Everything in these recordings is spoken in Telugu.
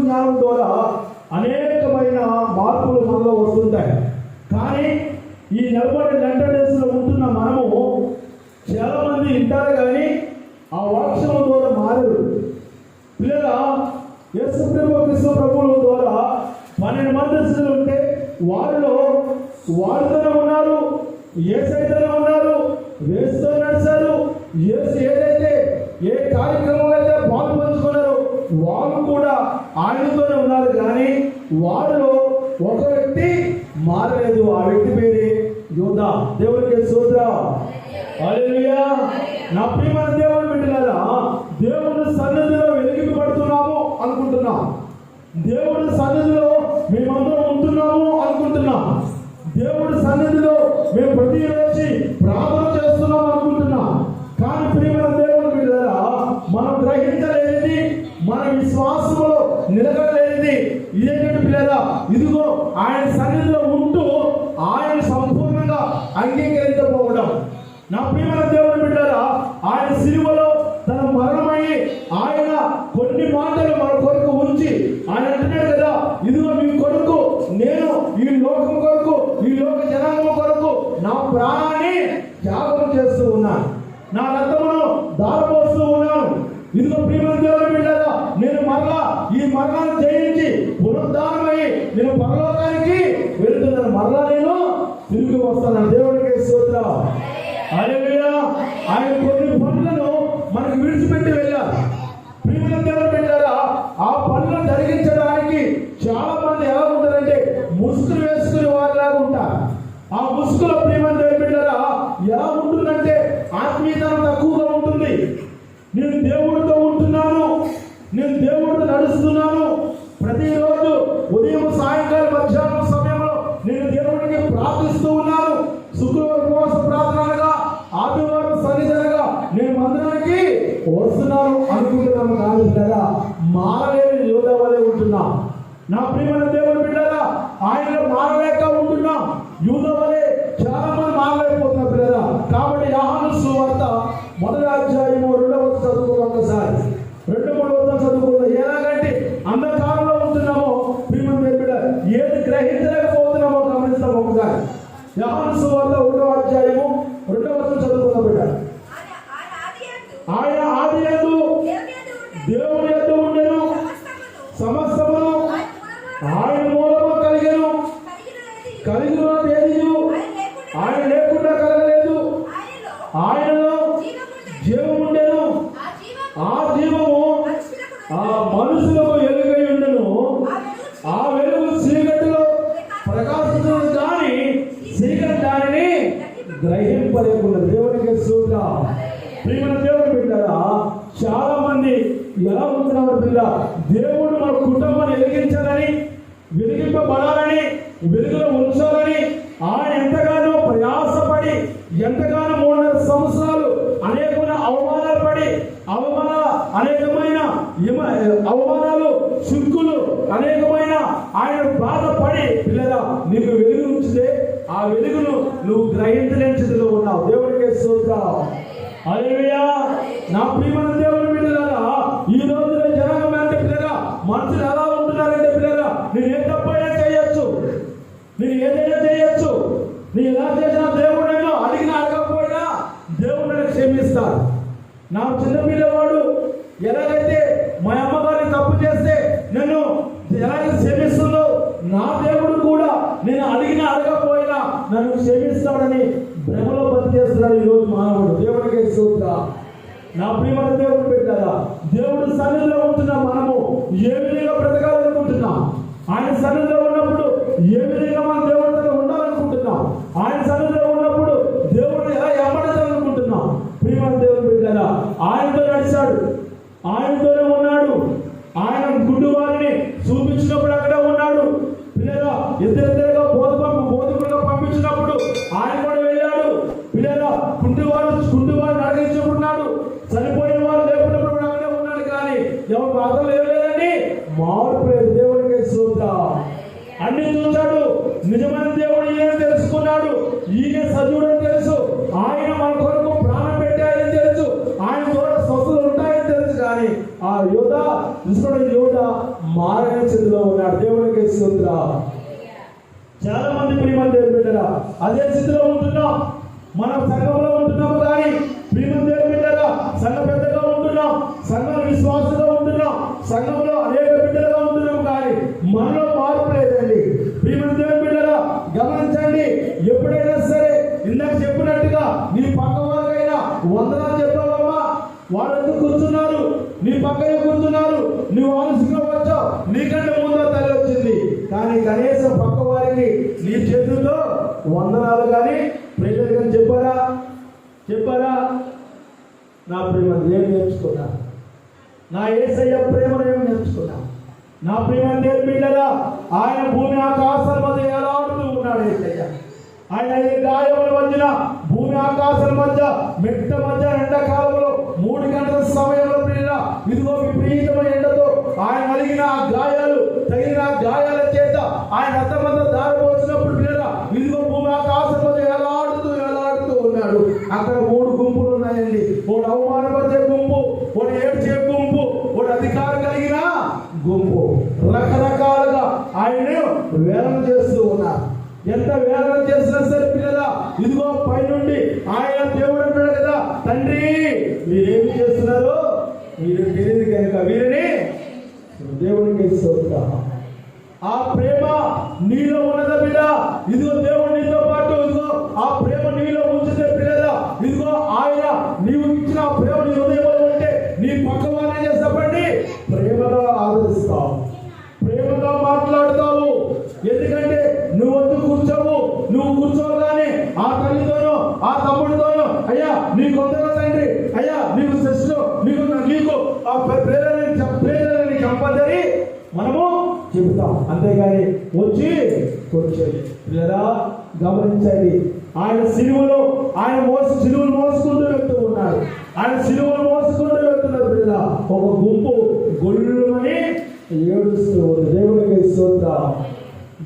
జ్ఞానం ద్వారా అనేకమైన మార్పులు మనలో వస్తుంటాయి. కానీ ఈ 40 లెంటర్ డేస్లో ఉంటున్న మనము చాలా మంది వింటారు కానీ ఆ వాక్యం ద్వారా మారరు. పిల్లల యేసు కృష్ణ ప్రభువుల ద్వారా 12 మంది శిష్యులు ఉంటే వారిలో వారితోనే ఉన్నారు, యేసయ్యతోనే ఉన్నారు, యేసుతో నడిచారు. యేసు ఏదైతే ఏ కార్యక్రమంలో అయితే పాలు పంచుకున్నారో వాళ్ళు కూడా ఆయనతోనే ఉన్నారు. కానీ వారిలో ఒక వ్యక్తి మారలేదు. ఆ వ్యక్తి పేరే యూదా. దేవునికి స్తోత్రం. హల్లెలూయా. నా ప్రియమైన దేవుని బిడ్డలారా, దేవుని సన్నిధిలో వెలిగింపబడుతున్నాము అనుకుంటున్నాం. దేవుని సన్నిధిలో మేమందరం ఉంటున్నాము అనుకుంటున్నాం. దేవుడి సన్నిధిలో మేము ప్రతిరోజు ప్రార్థన చేస్తున్నాం అనుకుంటున్నాం. కానీ ప్రియమైన దేవుని బిడ్డలారా, మనం గ్రహించలేనిది, మన విశ్వాసంలో నిలకడలేనిది ఇదేంటంటే పిల్లరా, ఇదిగో ఆయన సన్నిధిలో ఉంటూ ఆయన సంపూర్ణంగా అంగీకరించకపోవడం. నా ప్రియమైన దేవుని బిడ్డలారా, ఆయన సిలువలో తన మరణమయ్యి ఆయన కొన్ని మాటలు మన కొరకు ఉంచి ఆయన అంటున్నాడు కదా, ఇదిగో మీ కొరకు నేను ఈ లోకం కొరకు, ఈ లోక జనాంగం కొరకు నా ప్రాణాన్ని త్యాగం చేస్తూ ఉన్నాను, నా రక్తమును దారపోస్తూ ఉన్నాను. ఇదిగో ప్రియమైన దేవుని బిడ్డలారా, నేను మరలా ఈ మరణాన్ని జయించి పునరుద్ధానమై నేను పరలోకానికి వెళ్తున్నాను. మరలా నేను తిరిగి వస్తాను. దేవుడికి స్తోత్రం. హల్లెలూయా. ఆయన కొన్ని పనులను మనకు విడిచిపెట్టి వెళ్ళారు. ప్రియమైన దేవుని బిడ్డలారా, ఆ పనులను జరిగించడానికి చాలా మంది ఎలా ఉంటారంటే ముసుగులు వేసుకునే వారిలాగా ఉంటారు. ఆ ముసుగులో ప్రియమైన దేవుని బిడ్డలారా ఎలా ఉంటుందంటే ఆత్మీయతనం తక్కువగా ఉంటుంది. నేను దేవుడితో ఉంటున్నాను, నేను దేవుడితో నడుస్తున్నాను, ప్రతిరోజు ఉదయం సాయంకాలం మధ్యాహ్నం సమయంలో నేను దేవుడికి ప్రార్థిస్తూ ఉన్నాను, శుక్రవారం ఉపవాస ప్రార్థనగా ఆదివారం సన్నిధిగా నేను మందిరానికి వస్తున్నాను అనుకుంటున్నాము. కాదు కదా, మారలేని యోధా వలె ఉంటున్నాం. నా ప్రియమైన దేవుని బిడ్డలారా, ఆయనలో మారలేక ఉంటున్నాం. యూదా వలె చాలా మంది మారలేకపోతున్నారు పిల్లరా. కాబట్టి యోహాను సువార్త 1వ అధ్యాయము 2వ వచనం చదువుకుందాం. ఒకసారి 2-3 వచనం చదువుకుందాం. ఎలాగంటే అంధకారంలో ఉంటున్నామో ప్రియమైన బిడ్డ ఏది గ్రహించలేకపోతున్నామో గమనిస్తాం. ఒకసారి యోహాను సువార్త 1వ అధ్యాయము 2వ వచనం చదువుకుందాం బిడ్డ. ఆయన ఆదియందు దేవుని యందు ఉండెను, సమస్తమును ఆయన మూలము కలిగెను, కలిగినది ఏదియు ఆయన లేకుండా కలగలేదు. ఆయనలో జీవము ఉండెను, ఆ జీవము ఆ మనుషులకు వెలుగై ఉండెను. ఆ వెలుగు చీకటిలో ప్రకాశించదు, కానీ చీకటి దానిని గ్రహింపలేకున్నది. దేవునికి స్తోత్రం. ప్రియమైన దేవుని బిడ్డలారా, చాలా మంది ఎలా ఉంటున్నారు పిల్ల, దేవుడు మన కుటుంబాన్ని వెలిగించాలని, వెలిగింపబడాలని, వెలుగులో ఉంచాలని ఆయన ఎంతగానో ప్రయాసపడి ఎంతగానో 3.5 సంవత్సరాలు అనేకమైన అవమానాలు పడి అనేకమైన అవమానాలు చిక్కులు అనేకమైన ఆయన బాధపడి పిల్లరా నీకు వెలుగు ఉంచితే ఆ వెలుగును నువ్వు గ్రహించలేని స్థితిలో ఉన్నావు. దేవుడికి స్తోత్రం. హల్లెలూయా. నా ప్రియమైన దేవుని బిడ్డలారా, ఈ రోజున జనాంగం అంటే పిల్లరా మనుషులు ఎలా ఉంటున్నారంటే పిల్లరా, నేను ఏ తప్పైనా చేయొచ్చు, నేను ఏదైనా చేయొచ్చు, నేను ఎలా చేసినా దేవుడేమో అడిగినా అడగకపోయినా దేవుడిని క్షమిస్తాడు. నా చిన్నపిల్లవాడు ఎలాగైతే మా అమ్మగారిని తప్పు చేస్తే నన్ను ఎలాగైతే క్షమిస్తుందో నా దేవుడు కూడా నేను అడిగినా అడగకపోయినా నన్ను క్షమిస్తాడని భ్రమలో బతికేస్తున్నాడు ఈరోజు మానవుడు. దేవుడికి స్తోత్రం. నా ప్రియమైన దేవుడు పెట్టారా, దేవుడు సన్నిధిలో ఉంటున్న మనము ఏ విధంగా బ్రతకాలనుకుంటున్నాం, ఆయన సన్నిధిలో ఉన్నప్పుడు ఏ విధంగా మన దేవుడితో ఉండాలనుకుంటున్నాం, ఆయన సన్నిధిలో ఉన్నప్పుడు దేవుడిని ఎలా ఎమ్మడించాలనుకుంటున్నాం. ప్రియమైన దేవుడు పెట్టారా, ఆయనతో నడిచాడు, ఆయనతోనే ఉన్నాడు. ఆయన గుడ్డు వారిని చూపించినప్పుడు అక్కడ ఉన్నాడు. పిల్లగా ఇద్దరిద్దరుగా బోధకులుగా పంపించినప్పుడు ఆయన కూడా వెళ్ళాడు. పిల్లగా కుంటివారు నడిగించుకున్నాడు, చనిపోయిన వారు లేకున్నప్పుడు అక్కడే ఉన్నాడు. కానీ ఎవరు ప్రార్థనలు ఏం లేదండి, మార్పు లేదు. దేవుడికి స్తోత్రం. అన్ని చూశాడు, నిజమైన దేవుడు ఈయన తెలుసుకున్నాడు. ఈయన సజీవుడని తెలుసు, ఆయన మన కొరకు ప్రాణం పెట్టాయని తెలుసు, ఆయన ద్వారా స్వస్థలు ఉంటాయని తెలుసు. కానీ ఆ యోధ దుష్టుడు యోధ మారని స్థితిలో ఉన్నాడు. దేవుడికి స్తోత్రం. చాలా మంది ప్రియమైన దేవుని బిడ్డరా అదే స్థితిలో ఉంటున్నాం. మనం సంఘంలో ఉంటున్నాము కానీ ప్రియమైన దేవుని బిడ్డరా సంఘ పెద్దగా ఉంటున్నాం, సంఘం విశ్వాసంగా ఉంటున్నాం, సంఘంలో అనేక బిడ్డలుగా ఉంటున్నాం కానీ మనలో మార్పు లేదండి. ప్రియమైన దేవుని బిడ్డరా గమనించండి, ఎప్పుడైనా సరే ఇందాక చెప్పినట్టుగా నీ పక్క వారికైనా వందనాలు చెప్పావమ్మా, వాళ్ళు ఎందుకు కూర్చున్నారు, నీ పక్కనే కూర్చున్నారు, నువ్వు ఆలస్యంగా వచ్చావు, నీకంటే ముందు తల్లి వచ్చింది. కానీ కనీసం పక్క వారికి నీ చేతుల్లో వందనాలు కానీ ప్రేమలు కానీ చెప్పారా? నా ప్రేమ ఏం నేర్చుకున్నా, నా యేసయ్య ప్రేమను ఏం నేర్చుకున్నా? నా ప్రేమ దేవుని బిడ్డరా ఆయన భూమి ఆకాశాల మధ్య ఎలాడుతూ ఉన్నాడు. యేసయ్య ఆయన ఈ గాయముల మధ్యన భూమి ఆకాశాల మధ్య మెట్ట మధ్య ఎండాకాలంలో 3 గంటల సమయంలో పిల్ల ఇదిగో విపరీతమైన ఎండతో ఆయన కలిగిన ఆ గాయాలు తగిన గాయాల చేత ఆయన రక్తమంతా దారిపోసినప్పుడు పిల్ల ఇదిగో భూమి ఆకాశం మధ్య ఎలాడుతూ ఉన్నాడు. అక్కడ 3 గుంపులు ఉన్నాయండి. ఒకటి అవమానపరిచే గుంపు, ఒకటి ఏడ్చే గుంపు, ఒకటి అధికారం కలిగిన గుంపు. రకరకాలుగా ఆయన వేలం చేస్తూ ఉన్నారు. ఎంత వేదన చేసినా సరే పిల్లల ఇదిగో పైనుండి ఆయన దేవుడు అంటాడు కదా, తండ్రి మీరేమి చేస్తున్నారు మీరు తెలియదు కనుక వీరిని దేవుడికి స్తోత్రం. ఆ ప్రేమ నీలో ఉన్నదా బిడ్డ? ఇదిగో దేవుడు నీతో పాటు ఇదిగో ఆ ప్రేమ నీలో ఉంచితే పిల్లల ఇదిగో ఆయన నీవు ఇచ్చిన ఆ ప్రేమ నీ హృదయంలో ఉంటే నీ పక్క వారిని చేస్తాపండి ప్రేమగా ఆదరిస్తావు, ప్రేమగా మాట్లాడతావు. ఎందుకంటే నువ్వు వద్దు కూర్చోవు, నువ్వు కూర్చోగానే ఆ తల్లితోనో ఆ తమ్ముడితోనో అయ్యా నీకు వందన తండ్రి, అయ్యా నీకు శిష్యులు నీకు ఆ ప్రేరణని కంపల్సరీ మనము చెబుతాం. అంతేగాని వచ్చి కూర్చోండి లేదా గమనించండి. ఆయన సిలువలో ఆయన సిలువలు మోసుకుంటూ వెళ్తూ ఉన్నాడు. ఆయన సిలువలు మోసుకుంటూ వెళ్తున్నారు పిల్లల ఒక గుంపు గొల్లుమని ఏడుస్తూ దేవుడికి స్తోత్రం.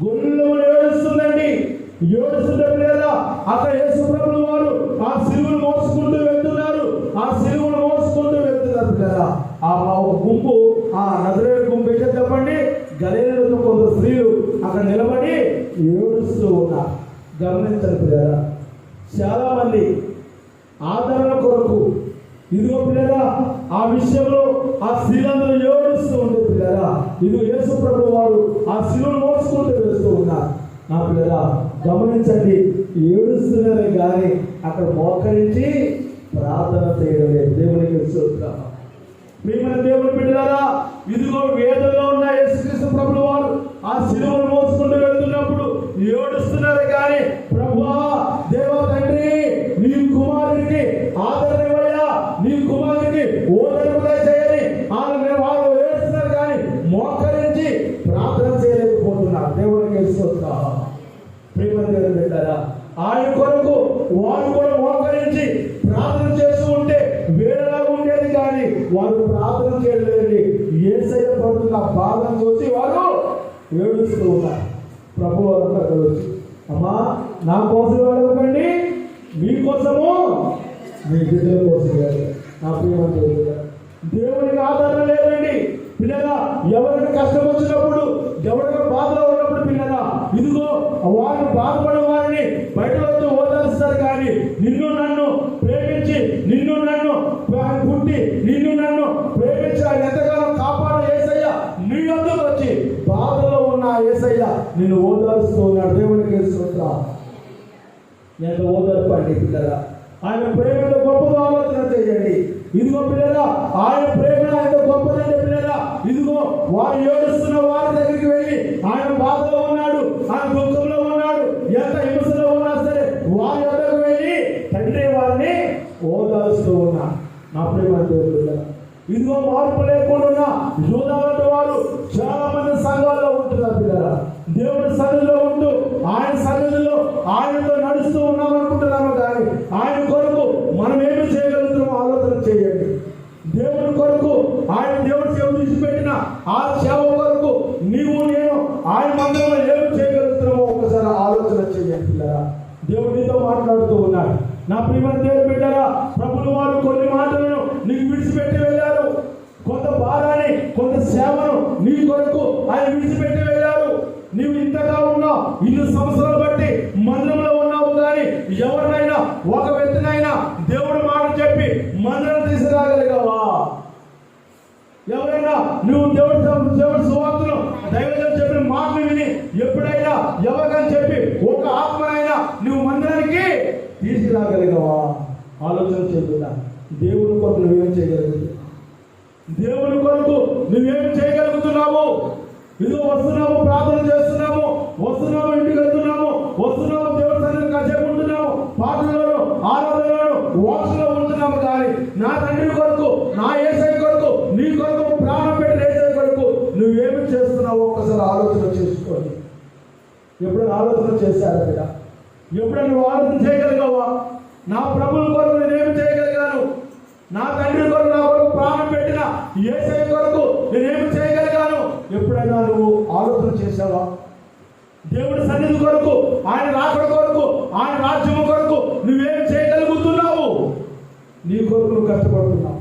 గొల్లుమని ఏడుస్తుందండి. ఏడుస్తుంటే పిల్లల అక్కడ యేసు ప్రభువు వారు ఆ సిలువలు మోసుకుంటూ వెళ్తున్నారు. ఆ సిలువలు మోసుకుంటూ వెళ్తున్నారు పిల్లల ఆ ఒక గుంపు, ఆ నజరేయుడు గుంపు ఏం చెప్పండి, గలిలయలో కొంత స్త్రీలు అక్కడ నిలబడి ఏడుస్తూ ఉన్నారు. గమనించండి పిల్లల చాలా మంది ఆదరణ కొరకు ఇదిగో పిల్లల ఆ విషయంలో ఆ స్త్రీలందరూ ఏడుస్తూ ఉండే పిల్లల ఇదిగో యేసు ప్రభువు వారు ఆ శిలువను మోసుకుంటూ వేస్తూ ఉన్నారు. నా పిల్లల గమనించండి, ఏడుస్తున్నారే కానీ అక్కడ మోకరించి ప్రార్థన చేయడం లేదు. దేవునికి స్తోత్రం. ప్రియమైన దేవుని బిడ్డలారా ఇదిగో వేదనలో ఉన్న యేసుక్రీస్తు ప్రభువు వారు ఆ శిలువను మోసుకుంటూ వెళ్తున్నప్పుడు ఏడుస్తున్నారు కానీ ప్రభువా దేవా తండ్రి నీ కుమారునికి ఆదరణ ఇవ్వయ్యా, నీ కుమారునికి ఓదరణ చేయని వారు ఏడుస్తున్నారు కానీ మోకరించి ప్రార్థన చేయలేకపోతున్నారు. దేవునికి స్తోత్రం. ప్రియమైన దేవుని బిడ్డలారా ఆయన కొరకు వారు కూడా మోకరించి ప్రార్థన చేస్తూ ఉంటే వేరేలా ఉండేది కానీ వారు ప్రార్థన చేయలేదు. యేసయ్య పడుతున్న బాధను చూసి వారు ఏడుస్తూ ఉన్నారు. ప్రభు వారు అక్కడ వచ్చి అమ్మా నా కోసం అడగకండి, మీకోసము మీ బిడ్డల కోసం. నా ప్రియమైన దేవునికి ఆదరణ లేదండి పిల్లగా. ఎవరికి కష్టం వచ్చినప్పుడు ఎవరికి బాధలో ఉన్నప్పుడు పిల్లగా ఇదిగో వారిని బాధపడే వారిని బయట వచ్చి ఓదారుస్తారు కానీ నిన్ను నన్ను ప్రేమించి నిన్ను నన్ను పుట్టి నిన్ను నన్ను ప్రేమించి ఆయన ఎంతకాలం కాపాడు యేసయ్య నీ వద్దకు వచ్చి బాధలో ఉన్న యేసయ్య నిన్ను ఓదారుస్తూ ఉన్నాడు. దేవునికి స్తోత్రం. ఎంత ఓదార్పండి పిల్లగా. ఆయన ప్రేమలో గొప్పగా ఆలోచన చేయండి. ఇదిగో పిల్లగా ఆయన ప్రేమ ఎంత గొప్పదంటే పిల్లగా ఇదిగో వారు ఏడుస్తున్న వారి దగ్గరికి వెళ్ళి ఆయన బాధలో ఉన్నాడు, ఆయన దుఃఖంలో ఉన్నాడు, ఎంత హింసలో ఉన్నా సరే వారి వద్దకు వెళ్ళి తండ్రి వారిని ఓదారుస్తూ ఉన్నా. నా ప్రేమ పిల్లగా ఇదిగో మార్పు లేకుండా యూదా వంటి వారు చాలా మంది సంఘాల్లో ఉంటున్నారు పిల్లగా. దేవుడి సన్నిధిలో ఉంటూ ఆయన సన్నిధిలో ఆయనతో నడుస్తూ ఉన్నాం అనుకుంటున్నాము కానీ ఆయన కొరకు మనం ఏమి చేయగలుగుతున్నామో ఆలోచన చేయండి. దేవుడి కొరకు ఆయన దేవుడి ఆ సేవ కొరకు నీవు నేను ఆయన మందిరంలో ఏమి చేయగలుగుతున్నామో ఒకసారి ఆలోచన చేయండి పిల్లరా. దేవుడు నీతో మాట్లాడుతూ ఉన్నాడు. నా ప్రియమైన దేవుని బిడ్డరా, ప్రభువు వారు కొన్ని మాటలను నీకు విడిచిపెట్టి వెళ్ళారు. కొంత భారాన్ని, కొంత సేవను నీ కొరకు ఆయన విడిచిపెట్టి వెళ్ళారు. నీవు ఇంతగా ఉన్నావు, ఇన్ని సంవత్సరాలు బట్టి మందిరంలో ఉన్నావు, కానీ ఎవరినైనా ఒక వ్యక్తినైనా దేవుడు మాట చెప్పి మందిరం తీసుకురాగలిగావా? ఎవరైనా నువ్వు దేవుడి సువార్తను దైవజనుడు చెప్పిన మాటలు విని ఎప్పుడైనా ఎవరికని చెప్పి ఒక ఆత్మనైనా నువ్వు మందిరానికి తీసుకురాగలిగావా? ఆలోచన చెబుతా. దేవుని కొరకు నువ్వేం చేయగలుగుతున్నావు? దేవుని కొరకు నువ్వేం చేయగలుగుతున్నావు? ఇదిగో వస్తున్నాము, ప్రార్థన చేస్తున్నాము, వస్తున్నాము, ఇంటికి వెళ్తున్నాము, వస్తున్నాము, దేవుడి సన్నిధిని కాసేపు ఉంటున్నాము, పాటలలో, ఆరాధనలో, వాక్స్లో ఉంటున్నాము, కానీ నా తండ్రి కొరకు, నా యేసయ్య కొరకు, నీ కొరకు ప్రాణం పెట్టి యేసయ్య కొరకు నువ్వేమి చేస్తున్నావు ఒక్కసారి ఆలోచన చేసుకోండి. ఎప్పుడైనా ఆలోచన చేశారా బిడ్డ? ఎప్పుడైనా నువ్వు ఆలోచన చేయగలిగావా? నా ప్రభువుల కొరకు నేనేమి చేయగలిగాను? నా తండ్రి కొరకు, నా కొరకు ప్రాణం పెట్టిన యేసయ్య కొరకు నేనేమి చేయగలిగాను? ఎప్పుడైనా నువ్వు ఆలోచన చేశావా? దేవుడి సన్నిధి కొరకు, ఆయన రాకడ కొరకు, ఆయన రాజ్యం కొరకు నువ్వేం చేయగలుగుతున్నావు? నీ కొరకు నువ్వు కష్టపడుతున్నావు,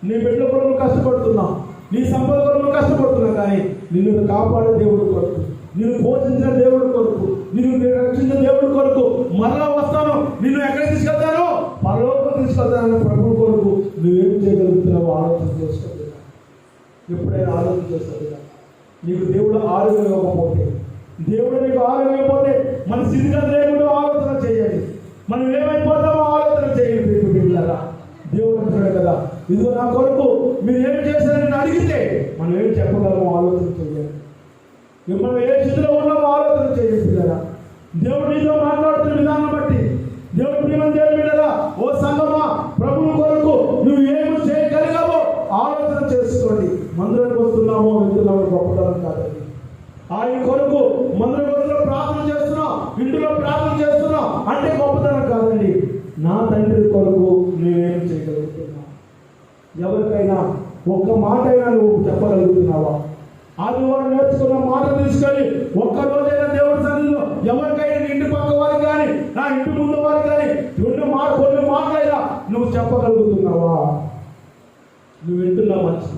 నీ బిడ్డల కొరకు నువ్వు కష్టపడుతున్నావు, నీ సంపద కొరకు నువ్వు కష్టపడుతున్నావు, కానీ నిన్ను కాపాడే దేవుడి కొరకు, నిన్ను పోషించిన దేవుడి కొరకు, నిన్ను రక్షించిన దేవుడి కొరకు మరలా వస్తాను, నిన్ను ఎక్కడ తీసుకెళ్తాను? పరలోకం తీసుకెళ్తానని ప్రభువు కొరకు నువ్వేం చేయగలుగుతున్నావు? ఆలోచన చేసుకోవాలి. ఎప్పుడైనా ఆలోచన చేస్తావు? నీకు దేవుడు ఆరోగ్యం ఇవ్వకపోతే, దేవుడు నీకు ఆరోగ్యం ఇవ్వకపోతే మన స్థితిగా దేవుడు ఆలోచన చేయండి. మనం ఏమైపోతామో ఆలోచన చేయండి. బిడ్డలారా, దేవుడు అంటాడు కదా, ఇదిగో నా కొరకు మీరు ఏం చేశారని అడిగితే మనం ఏం చెప్పగలమో ఆలోచన చేయండి. మనం ఏ స్థితిలో ఉన్నామో ఆలోచన చేయండి పిల్లరా. దేవుడు నీతో మాట్లాడుతున్న విధానం బట్టి, దేవుడు ప్రియమైన దేవుని బిడ్డలా, ఓ సంగమా, ప్రభువు కొరకు నువ్వు ఏమి చేయగలిగావో ఆలోచన చేసుకోండి. మందిరానికి వస్తున్నామో వెళ్తున్నామో గొప్పతనం కాదండి. ఆయన కొరకు మందిరంలో ప్రార్థన చేస్తున్నాం, ఇంటిలో ప్రార్థన చేస్తున్నాం అంటే గొప్పతనం కాదండి. నా తండ్రి కొరకు నువ్వేం చేయగలుగుతున్నావు? ఎవరికైనా ఒక్క మాట అయినా నువ్వు చెప్పగలుగుతున్నావా? ఆదివారం నేర్చుకున్న మాట తీసుకొని ఒక్కరోజైనా దేవుడి సన్నిధిలో ఎవరికైనా ఇంటి పక్క వారికి కానీ, నా ఇంటి ముందు వారికి కానీ కొన్ని మాటలైనా నువ్వు చెప్పగలుగుతున్నావా? నువ్వు వింటున్నావు, మంచి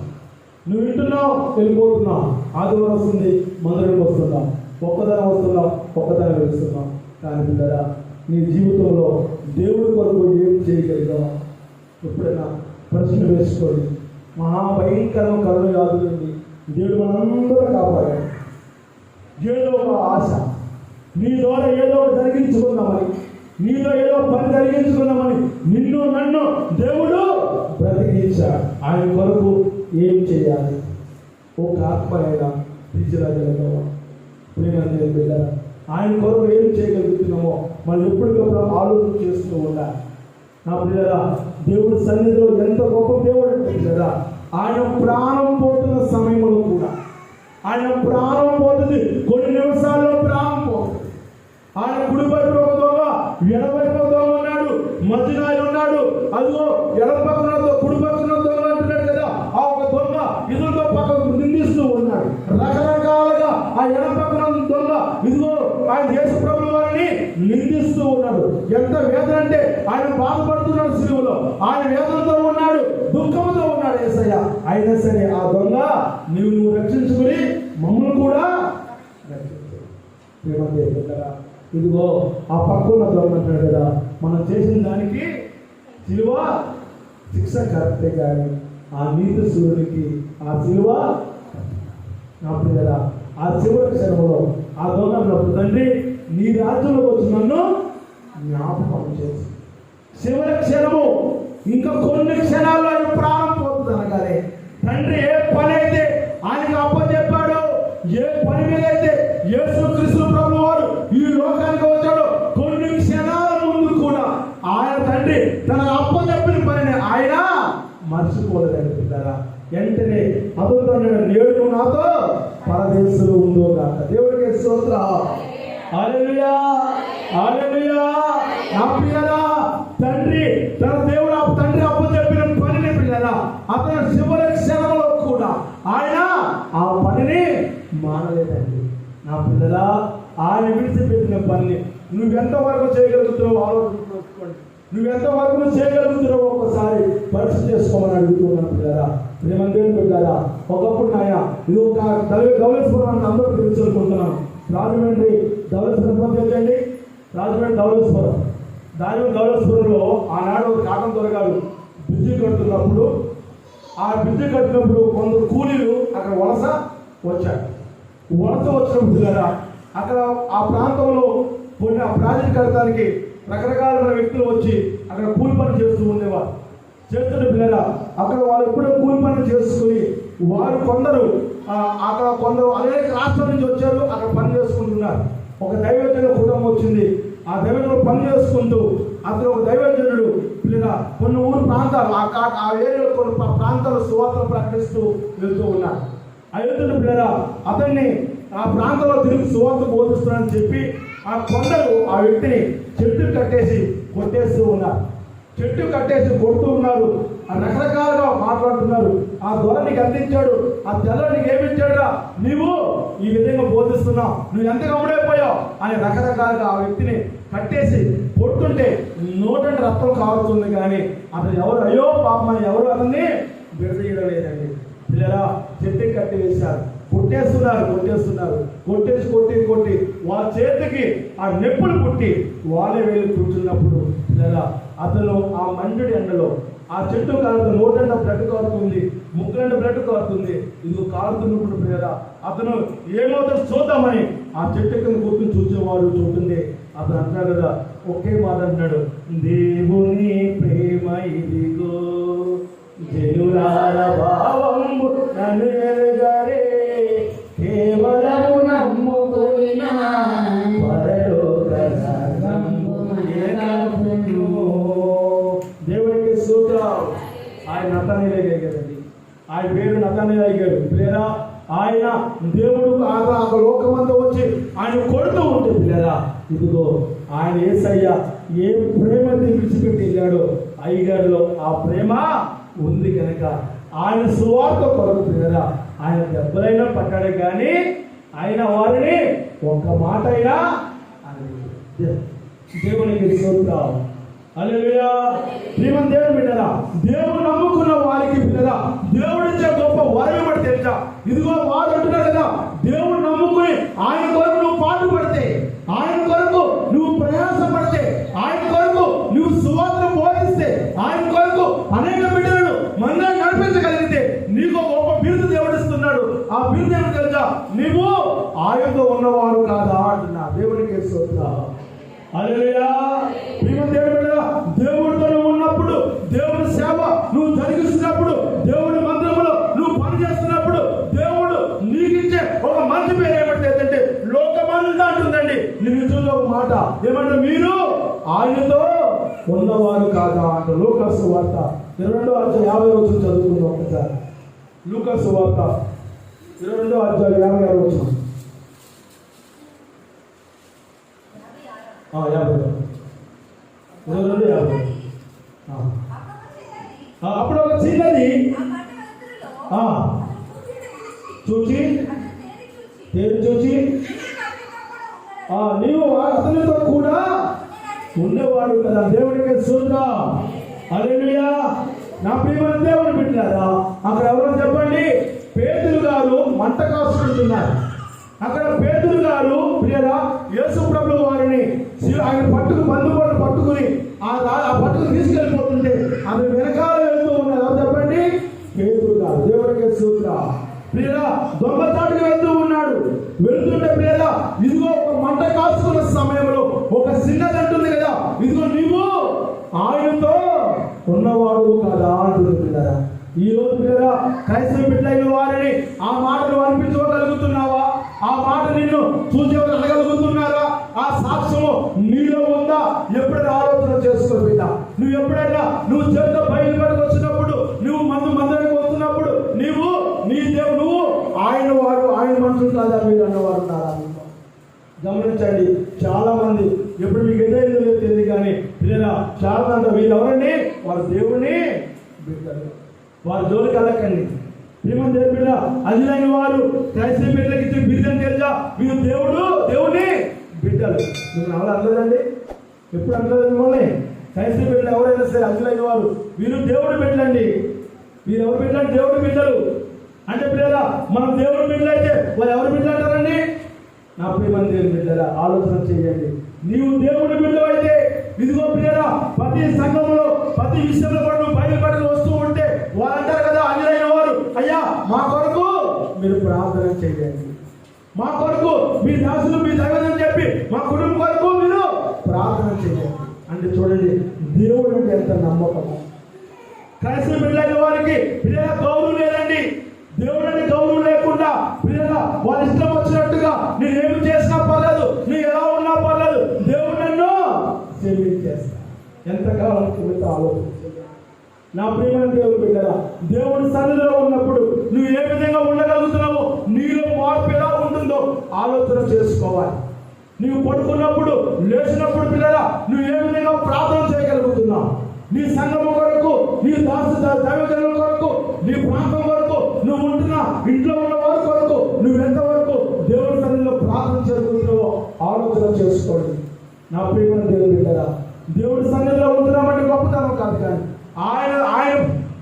నువ్వు వింటున్నావు, వెళ్ళిపోతున్నావు. ఆదివారం వస్తుంది, మందిరానికి వస్తున్నావు, ఒక్కదనం వస్తున్నావు, ఒక్కదనం వెళ్తున్నావు, కానీ బిడ్డరా, నీ జీవితంలో దేవుడి కొరకు ఏం చేయగలిగావా? ఎప్పుడైనా ప్రశ్న వేసుకోండి. మహాభయంకరం కరుణ యాదులండి. దేవుడు మనందరూ కాపాడాడు. ఏదో ఒక ఆశ, నీ ద్వారా ఏదో ఒకటి జరిగించుకుందామని, నీలో ఏదో పని జరిగించుకుందామని నిన్ను నన్ను దేవుడు బ్రతికించాడు. ఆయన కొరకు ఏం చేయాలి? ఒక ఆత్మనైనా తీర్చిరాగలిగావా? ప్రియమైన బిడ్డలారా, ఆయన కొరకు ఏం చేయగలుగుతున్నామో మనం ఎప్పటికప్పుడు ఆలోచన చేస్తూ ఉండాలి. నా పిల్లరా, దేవుడి సన్నిధిలో ఎంత గొప్ప దేవుడు అంటే కదా, ఆయన ప్రాణం పోతున్న సమయంలో కూడా, ఆయన ప్రాణం పోతుంది, కొన్ని నిమిషాల్లో ప్రాణం పోతుంది. ఆయన కుడిపైపు ఒక దొంగ, ఎడపైపు ఒక దొంగ ఉన్నాడు, మధ్యన ఆయన ఉన్నాడు. అదిగో ఎడమ పక్కన కుడి పక్కన దొంగ అంటున్నాడు కదా, ఆ ఒక దొంగ ఇదిగో పక్కకు నిందిస్తూ ఉన్నాడు. రకరకాలుగా ఆ ఎడమ పక్కన దొంగ ఇదిగో ఆయన యేసు ప్రభువు వారిని నిందిస్తూ ఉన్నాడు. ఎంత వేదన అంటే ఆయన బాధపడుతున్నాడు సిలువలో, ఆయన వేదనతో ఉన్నాడు, దుఃఖంతో ఉన్నాడు యేసయ్య. అయినా సరే ఆ దొంగ నువ్వు రక్షించుకుని మమ్మల్ని కూడా రక్షించు. ఇదిగో ఆ పక్కన దొంగ అంటాడు కదా, మనం చేసిన దానికి సిలువ శిక్ష కరెక్టే, కానీ ఆ నీతి సూర్యునికి ఆ సిలువ నా పిల్లరా, ఆ చివరి క్షణంలో ఆ దొంగ అన్నప్పుడు, తండ్రి నీ రాజ్యంలో వచ్చి నన్ను జ్ఞాపకం చేసి, చివరి క్షణము ఇంకా కొన్ని క్షణాల్లో ఆయన ప్రాణం పోతుంది అనగానే, తండ్రి ఏ పని అయితే ఆయనకు అప్పచెప్పాడో, ఏ పని మీద అయితే యేసుక్రీస్తు ప్రభువు వారు ఈ లోకానికి వచ్చాడో, కొన్ని క్షణాల ముందు కూడా ఆయన తండ్రి తన అప్పచెప్పిన పనిని ఆయన మర్చిపోలేదండి పిల్లరా. వెంటనే అతను నేడు నాతో పరదేశంలో ఉందో కాక. దేవుడికి స్తోత్రం. హల్లెలూయా, హల్లెలూయా. నా పిల్లరా, తండ్రి తండ్రి అప్పచెప్పిన పనిని పిల్లరా, అతను చివరి క్షణంలో కూడా ఆయన ఆయన ఆ పనిని మానలేదండి. నా పిల్లలా, ఆయన విడిచిపెట్టిన పని నువ్వెంతవరకు చేయగలుగుతున్నావు ఆలోచించుకోండి. నువ్వెంతవరకు చేయగలుగుతున్నావు ఒకసారి పరీక్ష చేసుకోమని అడుగుతున్నాను పిల్లరా, ప్రేమందేని పిల్లరా. ఒకప్పుడు నాయన ఇది ఒక ధవళేశ్వరాన్ని అందరూ తెలుసుకుంటున్నాను. రాజమండ్రి ధవళేశ్వరం తెలియండి, రాజమండ్రి ధవళేశ్వరంలో ఆనాడు కాటం దొరగారు బ్రిడ్జి కడుతున్నప్పుడు, ఆ బ్రిడ్జి కట్టినప్పుడు కొందరు కూలీలు అక్కడ వలస వచ్చినప్పుడు కదా అక్కడ ఆ ప్రాంతంలో కొన్ని ఆ ప్రాజెక్ట్ కట్టడానికి రకరకాలైన వ్యక్తులు వచ్చి అక్కడ కూలి పని చేస్తూ ఉండేవారు. చేస్తున్న పిల్లల అక్కడ వాళ్ళు ఎప్పుడో కూలి పని చేసుకుని వారు కొందరు అనేక రాష్ట్రాల నుంచి వచ్చారు, అక్కడ పని చేసుకుంటున్నారు. ఒక దైవజనుల కుటుంబం వచ్చింది. ఆ దైవజనుడు పని చేసుకుంటూ అతను ఒక దైవజనుడు పిల్లల కొన్ని ఊరు ప్రాంతాలు ఆ ఏరియాలో కొన్ని ప్రాంతాలు సువార్తలు ప్రకటిస్తూ వెళ్తూ ఉన్నారు. ఆ వెళ్తున్న పిల్లల అతన్ని ఆ ప్రాంతంలో తిరిగి సువార్త బోధిస్తున్నారని చెప్పి ఆ కొందరు ఆ వ్యక్తిని చెట్టు కట్టేసి కొట్టేస్తూ ఉన్నారు. చెట్టు కట్టేసి కొడుతూ ఉన్నారు. ఆ రకరకాలుగా మాట్లాడుతున్నారు. ఆ దొరనికి అందించాడు, ఆ తెల్లని ఏమిచ్చాడురా, నీవు ఈ విధంగా బోధిస్తున్నావు, నువ్వు ఎంత గమనైపోయావు అని రకరకాలుగా ఆ వ్యక్తిని కట్టేసి కొడుతుంటే నోటంటే రక్తం కారుతుంది. కానీ అతను ఎవరు అయ్యో పాపమని ఎవరు అతన్ని విడదీయడం లేదండి. పిల్లరా చెట్టు కట్టి వేశారు, కొట్టేస్తున్నారు. కొట్టి వాళ్ళ చేతికి ఆ నొప్పులు పుట్టి వాళ్ళే వెళ్ళి కూర్చున్నప్పుడు లేదా అతను ఆ మండుడి ఎండలో ఆ చెట్టు కారుతుంది, నోటంట బ్లడ్ కారుతుంది, ముక్కులంట బ్లడ్ కారుతుంది. ఇది కారుతున్నప్పుడు లేదా అతను ఏమవుతుందో చూద్దామని ఆ చెట్టు కింద కూర్చుని చూసేవాడు చూస్తుంది. అతను అంటాడు కదా, ఒకే మాట అంటున్నాడు, దేవుని ప్రేమ ఇదిగో జనులార భావంబు నన్ను ఎరుగరే, కేవలము నమ్ముకున్న పరలోక సంగము ఏనగును. దేవునికి స్తోత్రం. ఆయన నతనీయులే కదండి, ఆయన పేరు నతనీయులు అయ్యాడు. పిల్లరా ఆయన దేవుడు ఆ లోకమంతా వచ్చి ఆయన కొడుతూ ఉంటే పిల్లరా ఇదిగో ఆయన యేసయ్య ఏ ప్రేమ విడిచిపెట్టి వెళ్ళాడో అయ్యగారిలో ఆ ప్రేమ ఉంది కనుక ఆయన సువార్త కొరకు పిల్లరా ఆయన దెబ్బలైనా పట్టాడు, కానీ ఆయన వారిని ఒక్క మాట అయినా దేవునికి స్తోత్రం. హల్లెలూయా. ప్రియమైన దేవుని బిడ్డలా, దేవుడు నమ్ముకున్న వారికి పిల్లరా దేవుడిచ్చే గొప్ప వరం పడి తెలుసా. ఇదిగో వాడు అంటున్నాడు కదా, దేవుడు నమ్ముకుని ఆయన కొరకు నువ్వు పాటు పడితే, ఆయన కొరకు నువ్వు ప్రయాసపడితే, ఆయన కొరకు నువ్వు సువార్త బోధిస్తే, ఆయన కొరకు అనేక బిడ్డలను మందిని నడిపించగలిగితే నీకు గొప్ప బిరుదు దేవుడిస్తున్నాడు. ఆ బిరుదు ఏమిటి తెలుసా, నీవు ఆయనతో ఉన్నవారు కాదా అంటున్నా. దేవునికి స్తోత్రం. హల్లెలూయా. దేవుడితో నువ్వు ఉన్నప్పుడు, దేవుడి సేవ నువ్వు జరిగిస్తున్నప్పుడు, దేవుడి మందిరంలో నువ్వు పని చేస్తున్నప్పుడు దేవుడు నీకు ఇచ్చే ఒక మంచి పేరు ఏమంటే లోకమంతా అంటుందండి. నేను చూసే ఒక మాట ఏమంటే, మీరు ఆయనతో ఉన్నవారు కాదా అంట. లూకా సువార్త 22:50 చదువుకుందాం ఒకసారి. లూకా సువార్త 22:56 అప్పుడు ఒక చిన్నది చూచి నీవు అతనితో కూడా ఉండేవాడు కదా. దేవుడికి స్తోత్రం. హల్లెలూయా. నా ప్రియమైన దేవుని బిడ్డలారా, అక్కడ ఎవరో చెప్పండి, పేతురు గారు మంట కాసుకుంటున్నారు. అక్కడ పేతురు గారు ప్రియరా యేసు ప్రభువు వారిని ఆయన బంధువులను పట్టుకుని ఆ పట్టుకు తీసుకెళ్ళిపోతుంటే అది వెనకాల వెళ్తూ ఉన్నారు. చెప్పండి, పేతురు గారు. దేవుడికి స్తోత్రం. ప్రియరా దొంగచాటుకు వెళ్తూ ఉన్నాడు. వెళ్తుంటే ప్రియరా ఇదిగో ఒక మంట కాచుకున్న సమయంలో ఒక చిన్నది అంటుంది కదా, ఇదిగో నీవు ఆయనతో ఉన్నవాడు కదా అంటుంది. ప్రియరా ఈ రోజు ప్రియరా క్రైస్తవ బిడ్డలైన వారిని ఆ మాటలు అనిపించుకోగలుగుతున్నావా? ఆ మాట నిన్ను చూసేవారు అనగలుగుతున్నారా? ఆ సాక్ష్యము నీలో ఉందా? ఎప్పుడైనా ఆలోచన చేసుకో బిడ్డ. నువ్వు ఎప్పుడైనా నువ్వు చేతిలో బయలుపడికి వచ్చినప్పుడు, నువ్వు మందిరానికి వస్తున్నప్పుడు నువ్వు ఆయన వారు ఆయన మనుషులు కాదా మీరు అన్నవారు ఉన్నారా? గమనించండి, చాలా మంది ఎప్పుడు మీకు ఎదురైందో తెలియదు, కానీ లేదా చాలా మంది వీళ్ళు ఎవరండి, వారు దేవుని బిడ్డలు. వారి జోలికి వెళ్ళకండి. ప్రేమ దేవుని బిడ్డ అదిలైన వారు క్రైస్తవ బిడ్డలకి ఇచ్చే బిడ్డని తెలుసా, వీరు దేవుని బిడ్డలు. మీరు ఎవరు అనలేదండి, ఎప్పుడు అనలేదు మిమ్మల్ని. క్రైస్తవ బిడ్డలు ఎవరైనా సరే అదిలైన వారు వీరు దేవుడి బిడ్డలండి. వీరు ఎవరు బిడ్డలు? దేవుడి బిడ్డలు. అంటే పిల్లరా మనం దేవుడి బిడ్డలు అయితే వాళ్ళు ఎవరు బిడ్డలు అంటారండి? నా ప్రేమ దేవుని బిడ్డరా, ఆలోచన చేయండి. నీవు దేవుడి బిడ్డలు అయితే ఇదిగో పిల్లరా, ప్రతి సంఘంలో ప్రతి విషయంలో కూడా నువ్వు బయలుపడి వస్తూ ఉంటే వాళ్ళు అంటారు కదా, అన్యులైన వారు, అయ్యా మా కొరకు మీరు ప్రార్థన చేయండి, మా కొరకు మీ దాసులు మీ దైవం చెప్పి మా కుటుంబం కొరకు మీరు ప్రార్థన చేయండి అంటే చూడండి దేవుడు అంటే ఎంత నమ్మకము. క్రైస్తవ బిడ్డలైన వారికి పిల్లల గౌరవం లేదండి. దేవుడు అంటే గౌరవం లేకుండా పిల్లల వాళ్ళ ఇష్టం వచ్చినట్టుగా నేను ఏమి చేసినా పర్లేదు, నువ్వు ఎలా ఉన్నా పర్లేదు, దేవుడు నన్ను సేవించేస్తా. ఎంతకాలం కుమిత ఆలోచించాలి. నా ప్రియమైన దేవుడు బిడ్డరా, దేవుడి సన్నిధిలో ఉన్నప్పుడు నువ్వు ఏ విధంగా ఉండగలుగుతున్నావో, నీలో మార్పు ఎలా ఉంటుందో ఆలోచన చేసుకోవాలి. నువ్వు పడుకున్నప్పుడు లేచినప్పుడు పిల్లరా నువ్వు ఏ విధంగా ప్రార్థన చేయగలుగుతున్నావు, నీ సంఘం కొరకు, నీ దైవజనుల కొరకు, నీ ప్రాంతం కొరకు, నువ్వు ఉంటున్న ఇంట్లో ఉన్న వారి కొరకు నువ్వు ఎంతవరకు దేవుడి సన్నిధిలో ప్రార్థన చేయగలుగుతున్నావో ఆలోచన చేసుకోండి. నా ప్రియమైన దేవుడు బిడ్డరా, దేవుడి సన్నిధిలో ఉంటున్నామంటే గొప్పతనం కాదు, కానీ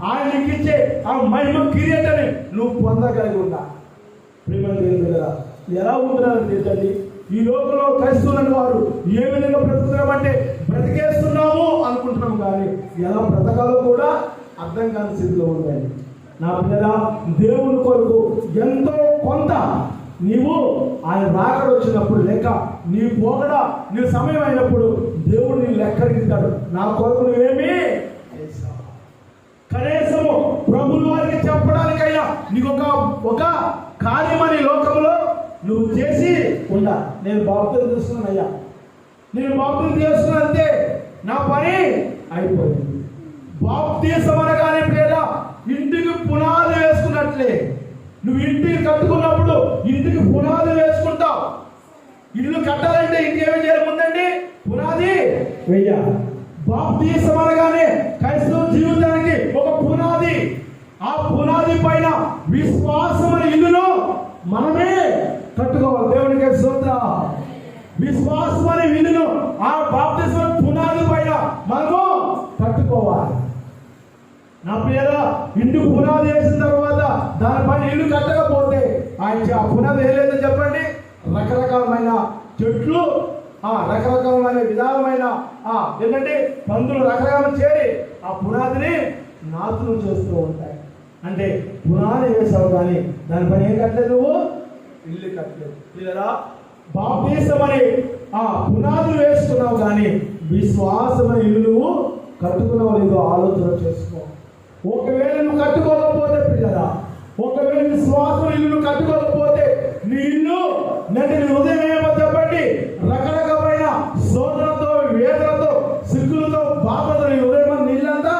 ఆయన నీకు ఇచ్చే ఆ మహిమ కిరీటాన్ని నువ్వు పొందగలిగి ఉందా. ప్రియమైన దేవుడు బిడ్డరా, ఎలా ఉంటున్నారని తెలుసండి. ఈ లోకంలో క్రైస్తవులైన వారు ఏ విధంగా బ్రతుకుతున్నామంటే బ్రతికేస్తున్నాము అనుకుంటున్నాము, కానీ ఎలా బ్రతకాలో కూడా అర్థం కాని స్థితిలో ఉందండి. నా పిల్లల దేవుని కొరకు ఎంతో కొంత నీవు ఆయన రాకడ వచ్చినప్పుడు లేక నీ పోగడ నీ సమయం అయినప్పుడు దేవుడు నీ లెక్కడిస్తాడు. నా కొరకు నువ్వేమి కనీసము ప్రభువు వారికి చెప్పడానికైనా నీకు ఒక కార్యమని లోకంలో నువ్వు చేసి ఉండా. నేను బాప్తిజం తీసుకున్నానయ్యా, నేను బాప్తిజం తీసుకున్నా అంతే, నా పని అయిపోయింది. బాప్తిజం అనగానే లేదా ఇంటికి పునాది వేసుకున్నట్లే. నువ్వు ఇంటికి కట్టుకున్నప్పుడు ఇంటికి పునాది వేసుకుంటావు. ఇల్లు కట్టాలంటే ఇంకేమి చేయముందండి, పునాది వెయ్యాలి. బాప్తిజం అనగానే క్రైస్తవ జీవితానికి ఒక పునాది. ఆ పునాది పైన విశ్వాసం అనే ఇల్లును మనమే కట్టుకోవాలి. దేవునికి స్తోత్రం. విశ్వాసం అనే ఇల్లును ఆ బాప్తిజం పునాది పైన మనము కట్టుకోవాలి. నా ప్రియరా, ఇంటి పునాది వేసిన తర్వాత దానిపైన ఇల్లు కట్టకపోతే ఆ పునాది వేయలేదని చెప్పండి, రకరకాలమైన చెట్లు, రకరకాలమైన విధాలమైన ఏంటంటే పందులు రకరకాలు చేరి ఆ పునాదిని నాశనం చేస్తూ ఉంటాయి. అంటే పునాది వేసావు కానీ దానిపైన ఏం కట్టలేదు, నువ్వు ఇల్లు కట్టలేదు. పిల్లరా, బాప్తిజం అని పునాదులు వేసుకున్నావు కానీ విశ్వాసమైన ఇల్లు నువ్వు కట్టుకున్నావు లేదో ఆలోచన చేసుకో. ఒకవేళ నువ్వు కట్టుకోకపోతే పిల్లరా, ఒకవేళ విశ్వాసం ఇల్లు కట్టుకోకపోతే నీ ఇల్లు నీ హృదయం ఏమో చెప్పండి, రకరకమైన శోధనతో, వేదనతో, సిగ్గులతో, బాధతో నీ హృదయం నీళ్ళంతా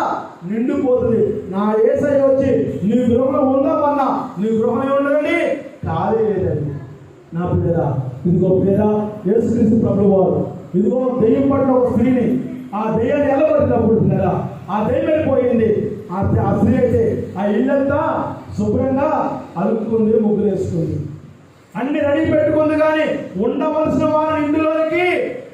నిండిపోతుంది. నా యేసయ్య వచ్చి నీ గృహంలో ఉందామన్నా నీ గృహం ఉండదని ఖాళీ లేదండి. నా పిల్లరా, ఇదిగో పిల్లరా, యేసుక్రీస్తు ప్రభువు వారు ఇదిగో దెయ్యం పడిన ఒక స్త్రీని, ఆ దెయ్యాన్ని ఎలబడినప్పుడు పిల్లరా ఆ దెయ్యం వెళ్ళిపోయింది. ఆ స్త్రీ అయితే ఆ ఇల్లంతా శుభ్రంగా అలుపుకుంది, ముగ్గులు వేసుకుంది, అన్ని రెడీ పెట్టుకుంది. కానీ ఉండవలసిన వారిని ఇంటిలోనికి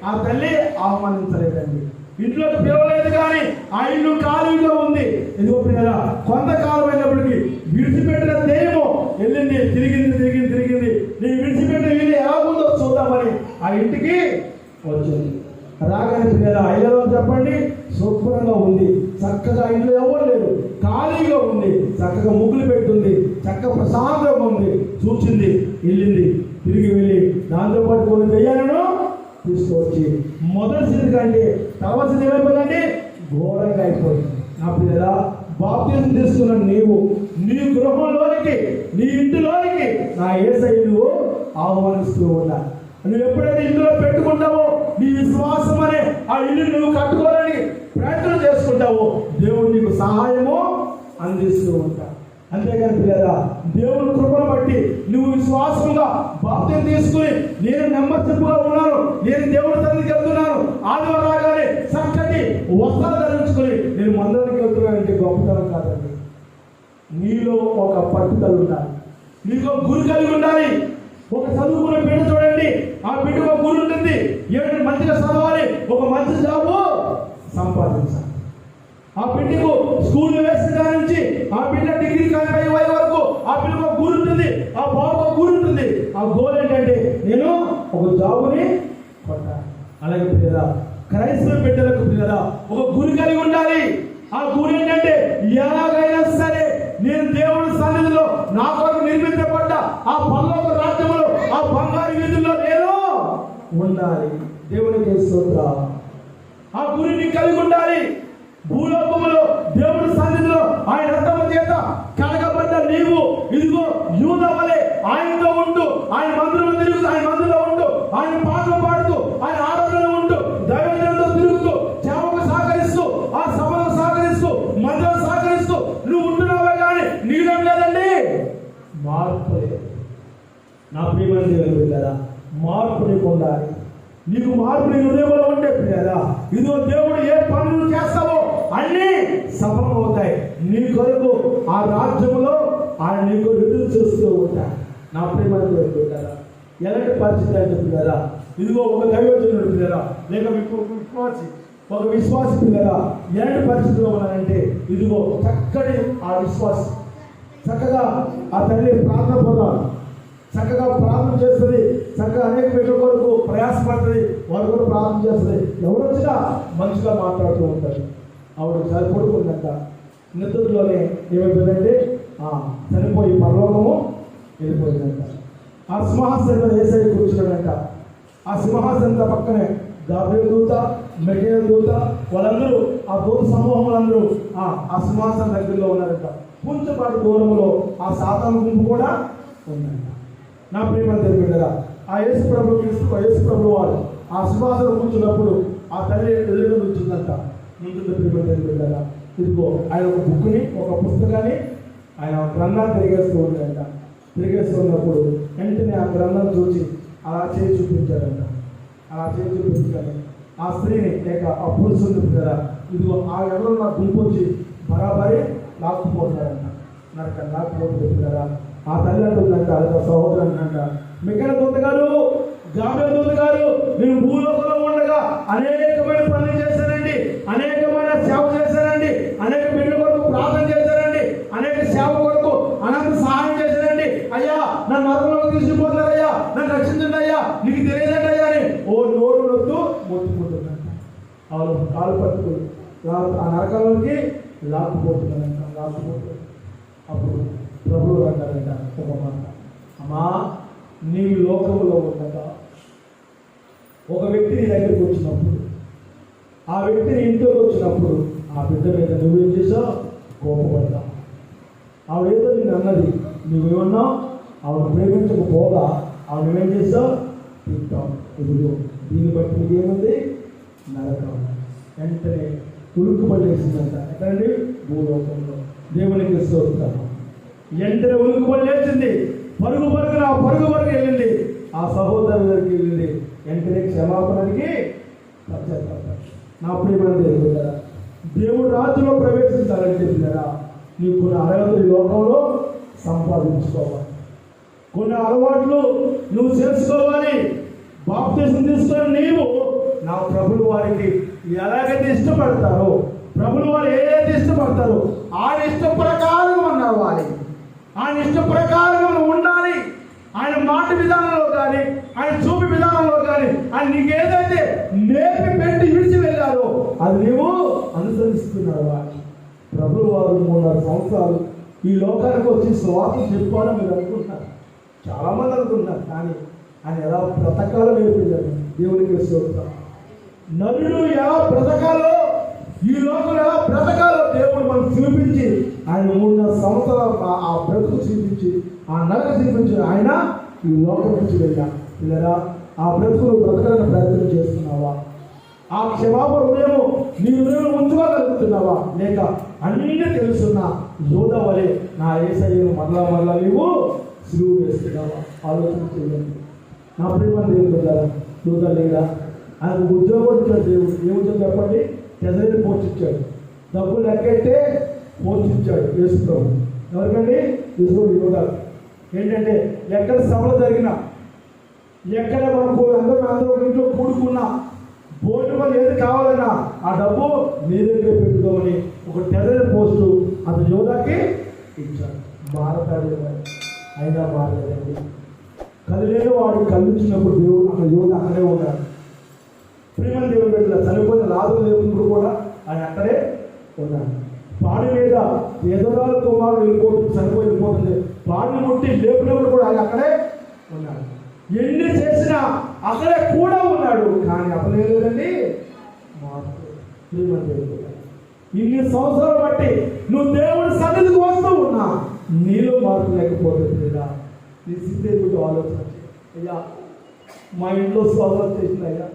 ఆ తల్లి ఆహ్వానించలేదండి, ఇంట్లోకి పిలవలేదు. కానీ ఆ ఇల్లు ఖాళీగా ఉంది. ఇదిగో పిల్లరా, కొంతకాలం అయినప్పటికీ విడిచిపెట్టిన దెయ్యము వెళ్ళింది, తిరిగింది. నీ విడిచిపెట్టిన ఇల్లు ఎలా ఉందో చూద్దామని ఆ ఇంటికి వచ్చింది. రాగానే పిల్లల ఇళ్ళలో చెప్పండి శుభ్రంగా ఉంది, చక్కగా ఇంట్లో ఎవరు లేరు, ఖాళీగా ఉంది, చక్కగా ముగ్గులు పెట్టుంది, చక్కగా ప్రశాంతంగా ఉంది. చూసింది, వెళ్ళింది, తిరిగి వెళ్ళి దాంతోపాటు కొన్ని దెయ్యాలను తీసుకువచ్చి మొదటి స్థితి కంటే తర్వాత స్థితి ఏమైపోయిందండి, ఘోరంగా అయిపోయింది. నా పిల్లల బాప్తిజం తీసుకున్న నీవు నీ గృహంలోనికి, నీ ఇంటిలోనికి నా యేసయ్య నువ్వు ఆహ్వానిస్తూ ఉండాలి. నువ్వు ఎప్పుడైతే ఇందులో పెట్టుకుంటావో నీ విశ్వాసం అనే ఆ ఇల్లు నువ్వు కట్టుకోవాలని ప్రయత్నం చేసుకుంటావో దేవుడు నీకు సహాయము అందిస్తూ ఉంటా. అంతేకాని పిల్లరా, దేవుని కృపను బట్టి నువ్వు విశ్వాసంగా బాప్తిజం తీసుకుని నేను నెమ్మదిగా ఉన్నాను, నేను దేవుడి సన్నిధికి వెళ్తున్నాను, ఆదివారం రాగానే చక్కటి వస్త్రాలు ధరించుకుని నేను మందిరానికి వెళ్తున్నానంటే గొప్పతనం కాదండి. నీలో ఒక పట్టుదల ఉండాలి, నీకు ఒక గురి కలిగి ఉండాలి. ఒక చదువుకునే బిడ్డ చూడండి, ఆ బిడ్డకు ఒక గురి ఉంటుంది. ఏమిటి? మంచిగా చదవాలి, ఒక మంచి జాబు సంపాదించాలి. ఆ బిడ్డకు స్కూల్ వేసిన కాడి నుంచి ఆ బిడ్డ డిగ్రీ కాని వరకు ఆ బిడ్డకు ఒక గురి ఉంటుంది, ఆ బాబు ఒక గురి ఉంటుంది. ఆ గోల్ ఏంటంటే నేను ఒక జాబుని కొట్టాలి. అలాగే పిల్లరా, క్రైస్తవ బిడ్డలకు పిల్లరా ఒక గురి కలిగి ఉండాలి. ఆ గురి ఏంటంటే ఎలాగైనా సరే నేను దేవుడి సన్నిధిలో నా కొరకు నిర్మించబడ్డ ఆ పరలోక రాజ్యములో ఆ బంగారు వీధుల్లో నేను ఉండాలి. దేవునికి స్తోత్రం. ఆ గురిని కలిగి ఉండాలి. భూలోకములో దేవుడి సన్నిధిలో ఆయన రక్తము చేత కడగబడ్డ నీవు ఇదిగో యూద వలె ఆయనతో ఉంటూ, ఆయన మందిరంలో తిరుగుతూ, ఆయన మందిరంలో ఉంటూ, ఆయన పాటలు పాడుతూ, ఆయన ఆరాధనలో ఉంటూ, దైవజనులతో తిరుగుతూ, సేవకు సహకరిస్తూ, ఆ సభకు సహకరిస్తూ, మందిరం సహకరిస్తూ నువ్వు ఉంటున్నావే కానీ నీకేం లేదండి, మార్పు లేదు. నా ప్రియమైన దేవుని బిడ్డలారా, మార్పు నీకు ఉండాలి. నీకు మార్పు నీ హృదయంలో ఉంటే పిల్లరా, ఇదిగో దేవుడు ఏ పనులు చేస్తావో అన్నీ సఫలం అవుతాయి. నీ కొరకు ఆ రాజ్యములో ఆయన నీకు ఎదురు చూస్తూ ఉంటాయి. నా ప్రియమైన దేవుని బిడ్డలారా, ఎలాంటి పరిస్థితి అంటే పిల్లరా, ఇదిగో ఒక దైవజనుడు పిల్లరా, లేక ఒక విశ్వాసి పిల్లరా ఎలాంటి పరిస్థితిలో ఉన్నారంటే, ఇదిగో చక్కటి ఆ విశ్వాసి చక్కగా ఆ తల్లి ప్రార్థన పొందాలి, చక్కగా ప్రార్థన చేస్తుంది, చక్కగా అనేక బిడ్డల కొరకు ప్రయాసపడుతుంది, వాళ్ళ కొరకు ప్రార్థన చేస్తుంది. ఎవరు వచ్చినా మంచిగా మాట్లాడుతూ ఉంటారు. ఆవిడ సరిపడుకుందంట. నిద్రలోనే ఏమైపోయిందంటే చనిపోయి పరలోకము వెళ్ళిపోయిందంట. ఆ సింహాసనంలో యేసయ్య కూర్చున్నాడంట. ఆ సింహాసనం పక్కనే గాబ్రియల్ దూత, మిఖాయేలు దూత, వాళ్ళందరూ ఆ దూత సమూహములందరూ ఆ సింహాసనం దగ్గరలో ఉన్నారంట. కొంచెంపాటి దూరంలో ఆ సాతాను గుంపు కూడా ఉందంట. నా ప్రియమైన దేవుని బిడ్డలారా, ఆ యేసు ప్రభు వారు ఆ సింహాసనం కూర్చున్నప్పుడు ఆ తల్లి ఎదురుగా నుంచుందంట. ముందున్న ప్రియమైన దేవుని బిడ్డలారా, ఇదిగో ఆయన ఒక బుక్ని, ఒక పుస్తకాన్ని, ఆయన గ్రంథాన్ని తిరిగేస్తూ ఉంటాయంట. తిరిగేస్తూ ఉన్నప్పుడు వెంటనే ఆ గ్రంథం చూసి అలా చేసి చూపించాడంట. అలా చేసి చూపించాడు ఆ స్త్రీని, లేక ఆ పురుషుని బిడ్డలారా, ఇదిగో ఆ ఎవరు నా గుంపు వచ్చి బరాబరి లాక్కుపోతాడంట. లాక్కుపోతున్నారా ఆ తల్లి అంటుందంట, అదొక సహోదరు అంట, మిఖాయేలు దూత గారు, గాబ్రియల్ దూత గారు, నేను భూలోకంలో ఉండగా అనేకమైన పనులు చేశానండి, అనేకమైన సేవ చేశానండి, అనేక బిడ్డల కొరకు ప్రార్థన చేశానండి, అనేక సేవ కొరకు అనంత సహాయం చేశానండి. అయ్యా నన్ను నరకంలోకి తీసుకుపోతున్నారయ్యా, నన్ను రక్షించండి అయ్యా, నీకు తెలియదండి అయ్యా అని ఓ నోరు నొత్తు మొత్తుకుంటుందంట. వాళ్ళు కాలు పట్టుకుని ఆ నరకంలోకి లాక్కుపోతున్నారంట. అప్పుడు ప్రభువు అంటారంట ఒక మాట, అమ్మా నీవు లోకంలో ఉండగా ఒక వ్యక్తి నీ దగ్గరికి వచ్చినప్పుడు, ఆ వ్యక్తి నీ ఇంట్లోకి వచ్చినప్పుడు ఆ బిడ్డ మీద నువ్వేం చేసావు? కోపపడతావు. ఆవిడేదో నేను అన్నది, నువ్వేమన్నావు? ఆవిడ ప్రేమించకపోగా ఆవిడ నువ్వేం చేసావు? తింటావు. ఇదిగో దీన్ని బట్టి నీకేముంది? నరకం. వెంటనే ఉలుక్కుపడేసిందంట. ఎక్కడండి? భూలోకంలో. దేవునికి స్తోత్రం. వెంటనే ఉలుక్కుపడి లేచింది, పరుగు వెళ్ళింది, ఆ సహోదరు దగ్గరికి వెళ్ళింది. వెంటనే క్షమాపణకి పశ్చాత్తాపం. నా ప్రియమైన దేవుడు కదా, దేవుడు రాజులో ప్రవేశించాలంటే పిల్లరా, నీవు కొన్ని అర్హతలు ఈ లోకంలో సంపాదించుకోవాలి, కొన్ని అలవాట్లు నువ్వు చేసుకోవాలి. బాప్తిసం తీసుకొని నీవు నా ప్రభులు వారికి ఎలాగైతే ఇష్టపడతారో, ప్రభులు వారు ఏదైతే ఇష్టపడతారో ఆయన ఇష్ట ప్రకారం నడవాలి, ఆయన ఇష్ట ప్రకారం నువ్వు ఉండాలి. ఆయన మాట విధానంలో కానీ, ఆయన చూపి విధానంలో కానీ, ఆయన నీకు ఏదైతే నేర్పి పెట్టి విడిచి వెళ్ళారో అది నీవు అనుసరిస్తున్నావా? ప్రభులు వారు 3.5 సంవత్సరాలు ఈ లోకానికి వచ్చి స్వార్థం చెప్పుకోవాలని మీరు అనుకుంటున్నారు, చాలామంది అనుకుంటున్నారు. కానీ ఆయన ఎలా బ్రతకాలో నేర్పించారు. దేవునికి స్తోత్రం. నరుడు ఎలా బ్రతకాలో, ఈ లోకంలో ఎలా బ్రతకాలో దేవుడు మనకు చూపించి, ఆయన 3.5 సంవత్సరాలు ఆ బ్రతుకు చూపించి, ఆ నరక చూపించి ఆయన ఈ లోకం నుంచి వెళ్ళా. పిల్లరా, ఆ బ్రతుకును బ్రతకాలని ప్రయత్నం చేస్తున్నావా? ఆ క్షమాపణ హృదయము నీ హృదయంలో ఉంచుకోగలుగుతున్నావా? లేక అన్నీ తెలుసున్నా యోధ వలె నా యేసయ్యను మరలా నీవు సులువు వేస్తున్నావా? ఆలోచన చేయండి. నా ప్రియమైన దేవుడు కదా, యోధ లేదా? ఆయన ఉద్యోగం ఇచ్చాడు దేవుడు. ఏముద్యోగం చెప్పండి? తెజరీని పోషించాడు, డబ్బులు లెక్కెట్టే పోషించాడు యేసు ప్రభు. ఎవరికండి? యువతలు. ఏంటంటే ఎక్కడ సభలు జరిగినా, ఎక్కడ మనకు అందరూ ఒక ఇంట్లో కూడుకున్నా, బోర్డు వల్ల ఏది కావాలన్నా ఆ డబ్బు మీ దగ్గర పెట్టుకోమని ఒక టెర్రర్ పోస్టు అతను యోధాకి ఇచ్చాడు. మారతాడు అయినా మారలేదండి. కదిలేని వాడు కల్పించినప్పుడు దేవుడు అక్కడ యోధ అక్కడే ఉన్నాడు. ప్రేమ దేవుడు పెట్టిన చనిపోయిన లాభం లేకున్నప్పుడు కూడా ఆయన అక్కడే ఉన్నాడు. పాడి మీద ఎదురాల కుమారుడు వెళ్ళిపోతుంది, చనిపోయిపోతుంది. పాడిని ముట్టి లేపినప్పుడు కూడా ఆయన అక్కడే ఉన్నాడు. ఎన్ని చేసినా అక్కడే కూడా ఉన్నాడు. కానీ అవ్వలేదండి మార్పు. ఇన్ని సంవత్సరాలు బట్టి నువ్వు దేవుడి సన్నిధికి వస్తూ ఉన్నా నీలో మార్పు లేకపోతే లేదా నీ సిద్ధేవుడు ఆలోచన అయ్యా, మా ఇంట్లో సోదరం చేసిందయ్యా,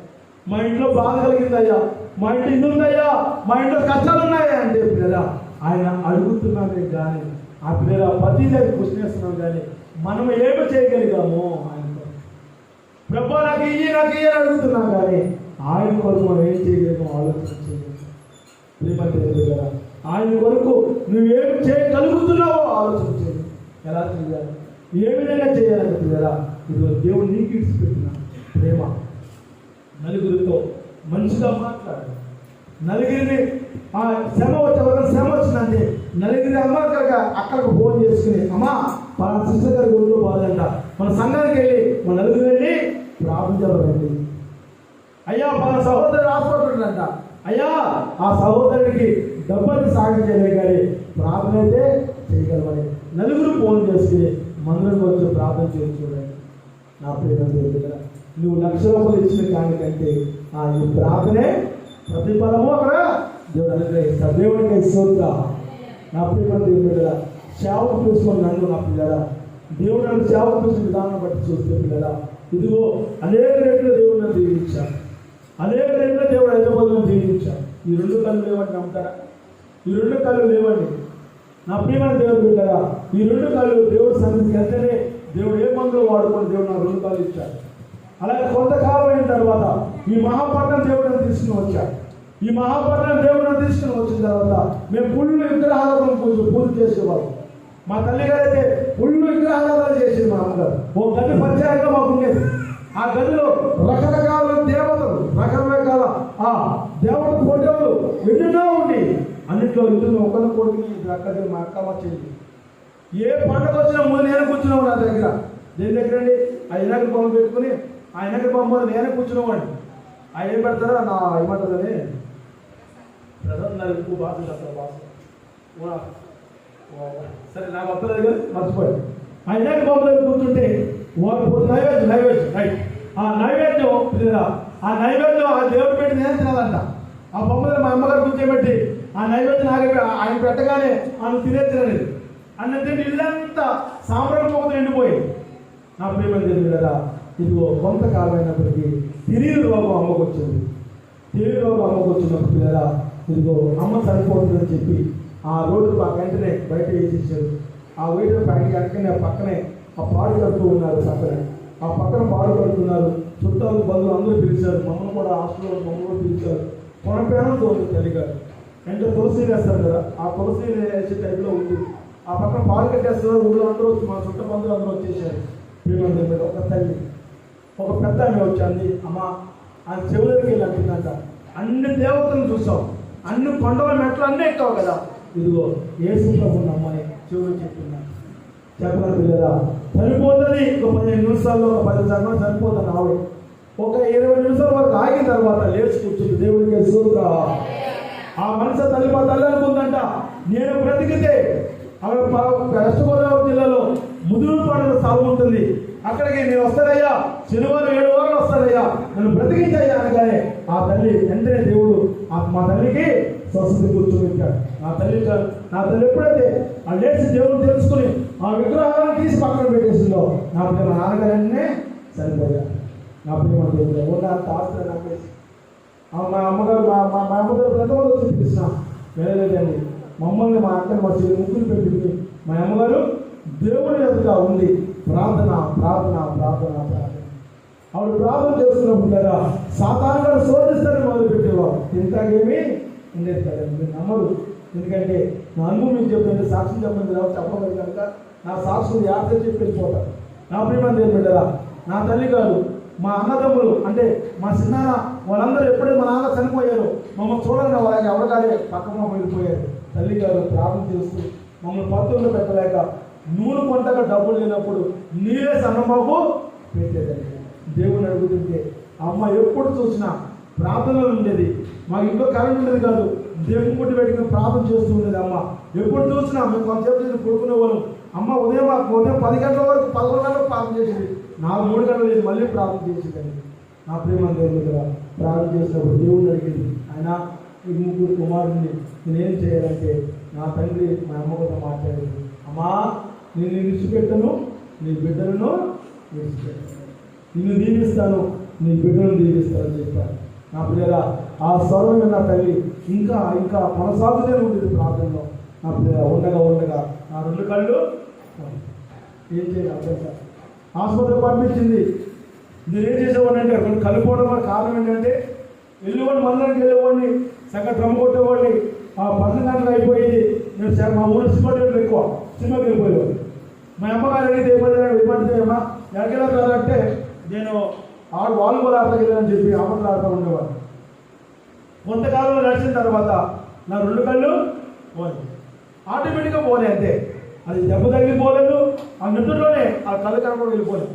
మా ఇంట్లో బాధ కలిగిందయ్యా, మా ఇంట్లో ఇది ఉందయ్యా, మా ఇంట్లో కష్టాలు ఉన్నాయా అంటే పిల్లరా ఆయన అడుగుతున్నామే కానీ ఆ పిల్లల ప్రతి దగ్గర కృష్ణేస్తున్నాం కానీ మనం ఏమి చేయగలిగాము? ఆయనతో ప్రభా నాకు ఇయ్యి అడుగుతున్నాం కానీ ఆయన కొరకు మనం ఏం చేయగలిగాము ఆలోచన చేయగలం. ఆయన కొరకు నువ్వేం చేయగలుగుతున్నావో ఆలోచన చేయాలి. ఎలా చేయాలి, ఏ విధంగా చేయాలని పిల్లరా ఈరోజు దేవుడు నీకు ఇచ్చిపెట్టిన ప్రేమ. నలుగురితో మంచిగా మాట్లాడు. నలుగురిని ఆ శ్రమ వచ్చిందంటే నలుగురి అక్కడికి ఫోన్ చేసుకుని అమ్మా మన సిస్టర్ గారి ఊళ్ళో బాధంట, మన సంఘానికి వెళ్ళి మన నలుగురు వెళ్ళి ప్రార్థించాలండి. అయ్యా మన సహోదరు హాస్పిటల్ అంట, అయ్యా ఆ సహోదరుడికి డబ్బుని సాయం చేయగలి ప్రార్థన అయితే చేయగలమని నలుగురు ఫోన్ చేసుకుని మందిరంలో వచ్చి ప్రార్థన చేసి చూడండి. నా ప్రేమ దేవుడు, నువ్వు లక్షల రూపాయలు ఇచ్చిన దానికంటే ఈ ప్రార్థనే ప్రతిఫలము అక్కడ దేవుడు అనుగ్రహిస్తాడు. దేవుడికి స్తోత్ర. నా ప్రేమ దేవుడు, సేవకు చూసుకొని నన్ను నా పిల్లల దేవుడు నన్ను సేవకు చూసిన విధానం బట్టి చూస్తే పిల్లల ఇదిగో అనేక రేట్లు దేవుడు నన్ను దీవించాడు. అనేక రేట్లు దేవుడు 5 మందిని దీవించాడు. ఈ 2 కళ్ళు లేవండి, నమ్ముతారా? ఈ 2 కళ్ళు లేవండి నా ప్రేమ దేవుడు బిడ్డరా. ఈ 2 కళ్ళు దేవుడు సన్నిధికి వెళ్తేనే దేవుడు ఏ మందులు వాడుకొని దేవుడు నాకు 2 కళ్ళు ఇచ్చాడు. అలాగే కొంతకాలం అయిన తర్వాత ఈ మహాపట్నం దేవుడిని తీసుకుని వచ్చాడు. ఈ మహాపట్నం దేవుడిని తీసుకుని వచ్చిన తర్వాత మేము పుళ్ళు విగ్రహాలను పూజ చేసేవాళ్ళం. మా తల్లి గారు అయితే పుళ్ళు విగ్రహాలను చేసేది. మా అమ్మగారు ఓ గది పంచాయతీగా మాకు ఉండేది. ఆ గదిలో రకరకాల దేవతలు, రకరకాల ఆ దేవత ఫోటోలు ఎన్నో ఉండి అన్నింటిలో ఇద్దరు ఒకరి కొడుకుని అక్కడి మా అక్క మా చెల్లి. ఏ పండుగ వచ్చినా ముందు నేను కూర్చున్నావు నా దగ్గర. దేని దగ్గర అండి ఆ వినాయక బొమ్మ పెట్టుకుని ఆ వినాయక బొమ్మ నేనే కూర్చున్నామండి. ఆయన ఏం పెడతారో నా ఏమంటుందని ఎక్కువ బాధ చేస్తారు బాధ. సరే నాకు వస్తలేదు కానీ మర్చిపోయాడు. ఆ వినాయక బొమ్మ దగ్గర కూర్చుంటే నైవేద్యం రైట్. ఆ నైవేద్యం ఆ దేవుడు పెట్టి నేను తినాలంట. ఆ బొమ్మలు మా అమ్మగారు కూర్చోబెట్టి ఆ నైవేద్యం ఆయన పెట్టగానే ఆయన తినేసినది అన్నది ఇల్లంతా సాంబ్రాణి నిండిపోయింది. నా ప్రేమ తెలియదు కదా. ఇదిగో కొంతకాలం అయినప్పటికీ తిరిగి రోగం అమ్మకు వచ్చింది. తిరిగి రోగం అమ్మకు వచ్చినప్పుడు కదా ఇదిగో అమ్మ చనిపోతుందని చెప్పి ఆ రోడ్డు ఆ వెంటనే బయట వేసేసారు. ఆ వేట వెంటనే పక్కనే ఆ పాడు కడుతూ ఉన్నారు. ఆ పక్కన పాడు కడుతున్నారు. చుట్టాలు బంధువులు అందరూ పిలిచారు. మమ్మల్ని కూడా హాస్టల్లో మమ్మల్ని కూడా పిలిచారు. కొనపేనంతో ఉంది తల్లిగారు. అంటే తులసి వేస్తారు కదా, ఆ తులసి వేసే టైంలో ఉంది. ఆ పక్కన పాలు కట్టేస్తారు. ఊళ్ళో అందరూ వచ్చి మా చుట్ట బంధువులు అందరూ వచ్చేసారు. ప్రేమ ఒక తల్లి ఒక పెద్ద ఆమె వచ్చింది. అమ్మ ఆ చెవులకి వెళ్ళి అంటుందంట, అన్ని దేవతలను చూసాం, అన్ని కొండల మెట్లు అన్నీ ఎక్కావు కదా, ఇదిగో ఏసులో ఉన్న అమ్మాయి చెవులు చెప్తున్నా చెప్పారు పిల్లరా చనిపోతుంది. ఒక 15 నిమిషాల్లో 10 నిమిషాల్లో చనిపోతుంది. ఆవిడ ఒక 20 నిమిషాల వరకు ఆగిన తర్వాత లేచి కూర్చుంది. దేవుడికి సూరుగా ఆ మనిషి తల్లి అనుకుందంట, నేను బ్రతికితే వెస్ట్ గోదావరి జిల్లాలో ముదురుపాడులో సాగు ఉంటుంది, అక్కడికి నేను వస్తానయ్యా, శనివారం 7 వారాలు వస్తానయ్యా, నన్ను బ్రతికించయ్యా అనగానే ఆ తల్లి వెంటనే దేవుడు మా తల్లికి స్వస్థత కూర్చోబెట్టాడు. నా తల్లి ఎప్పుడైతే ఆ లేచి దేవుడు తెలుసుకుని ఆ విగ్రహాలను తీసి పక్కన పెట్టేసిందో నా నాన్నగారన్నే సరిపోయా. నా ప్రేమ దేవుడు ఉన్న ఆస్తి నమ్మేసి మా అమ్మగారు మా అమ్మగారు పెద్దవాళ్ళు చూపిస్తున్నా వెళ్ళలేదండి. మమ్మల్ని మా అక్కని మా చెల్లి ముగ్గురు పెట్టుకుని మా అమ్మగారు దేవుని ఎదుగా ఉంది ప్రార్థన ప్రార్థన ప్రార్థన ప్రార్థన. ఆవిడ ప్రార్థన చేస్తున్నప్పుడు కదా సాతాను గారు శోధిస్తారని మొదలు పెట్టేవారు. ఇంతకేమీ ఉండేది కదండి. మీరు నమ్మరు. ఎందుకంటే నా అనుభవం మీకు చెప్తాను, సాక్ష్యం చెప్పండి ఎవరు చెప్పలేదు కనుక నా సాక్షులు యాత్ర చెప్పి వెళ్ళిపోతారు. నా ప్రియమైన ఏం బిడ్డరా, నా తల్లి గారు, మా అన్నదమ్ములు అంటే మా చిన్నాన్న వాళ్ళందరూ ఎప్పుడైతే మా నాన్న చనిపోయారు మమ్మల్ని చూడాలని వాళ్ళకి ఎవరికాడే పక్కన వెళ్ళిపోయారు. తల్లి గారు ప్రార్థన చేస్తూ మమ్మల్ని పత్తుల్లో పెట్టలేక నూనె కొంటగా డబ్బులు లేనప్పుడు నీరే సన్నబాబు పెట్టేదండి. దేవుని అడుగుతుంటే అమ్మ ఎప్పుడు చూసినా ప్రార్థనలు ఉండేది. మాకు ఇంట్లో కరెంట్ ఉండేది కాదు, దేవుని పుట్టి పెట్టుకుని ప్రార్థన చేస్తూ ఉండేది అమ్మ. ఎప్పుడు చూసినా మేము కొంతసేపు పడుకునే వాళ్ళం. అమ్మ ఉదయం 10 గంటల వరకు 11 గంటలకు ప్రార్థన చేసేది, 3 గంటలు లేదు మళ్ళీ ప్రార్థన చేసేదండి. నా ప్రేమ దేవుని దగ్గర ప్రార్థన చేసినప్పుడు దేవుని అడిగింది, ఆయన ఈ 3 కుమారుడిని నేనేం చేయాలంటే నా తండ్రి మా అమ్మతో మాట్లాడింది, అమ్మా నేను విడిచిపెట్టను, నీ బిడ్డలను విడిచిపెట్టాను, నిన్ను దీవిస్తాను, నీ బిడ్డలను దీవిస్తానని చెప్పాను. నా పిల్లల ఆ స్వరం నా తల్లి ఇంకా ఇంకా కొనసాగుతూనే ఉండేది ప్రార్థనలో. నా పిల్లల ఉండగా నా 2 కళ్ళు ఏం చేయాలి అర్థం కాదు. ఆసుపత్రికి పంపించింది. నేనేం చేసేవాడిని అంటే కలుపుకోవడం వల్ల కారణం ఏంటంటే వెళ్ళేవాడిని, మందులకి వెళ్ళేవాడిని, సగం డ్రమ్ కొట్టేవాడిని. 12 గంటలు అయిపోయింది. నేను మా ఊరు సినిమా థియేటర్ ఎక్కువ, సినిమాకి వెళ్ళిపోయేవాడిని. మా అమ్మగారు అడిగితే ఇబ్బంది అమ్మా ఎక్కడికి వెళ్ళాలంటే నేను వాలీబాల్ ఆటకి వెళ్ళాలని చెప్పి ఆటలు ఆడుతూ ఉండేవాడిని. కొంతకాలంలో నడిచిన తర్వాత నా 2 కళ్ళు పోలేదు, ఆటోమేటిక్గా పోలే. అంతే, అది దెబ్బ తగిలిపోలేదు, ఆ నిద్రలోనే ఆ కళ్ళు కనపడి వెళ్ళిపోలేదు.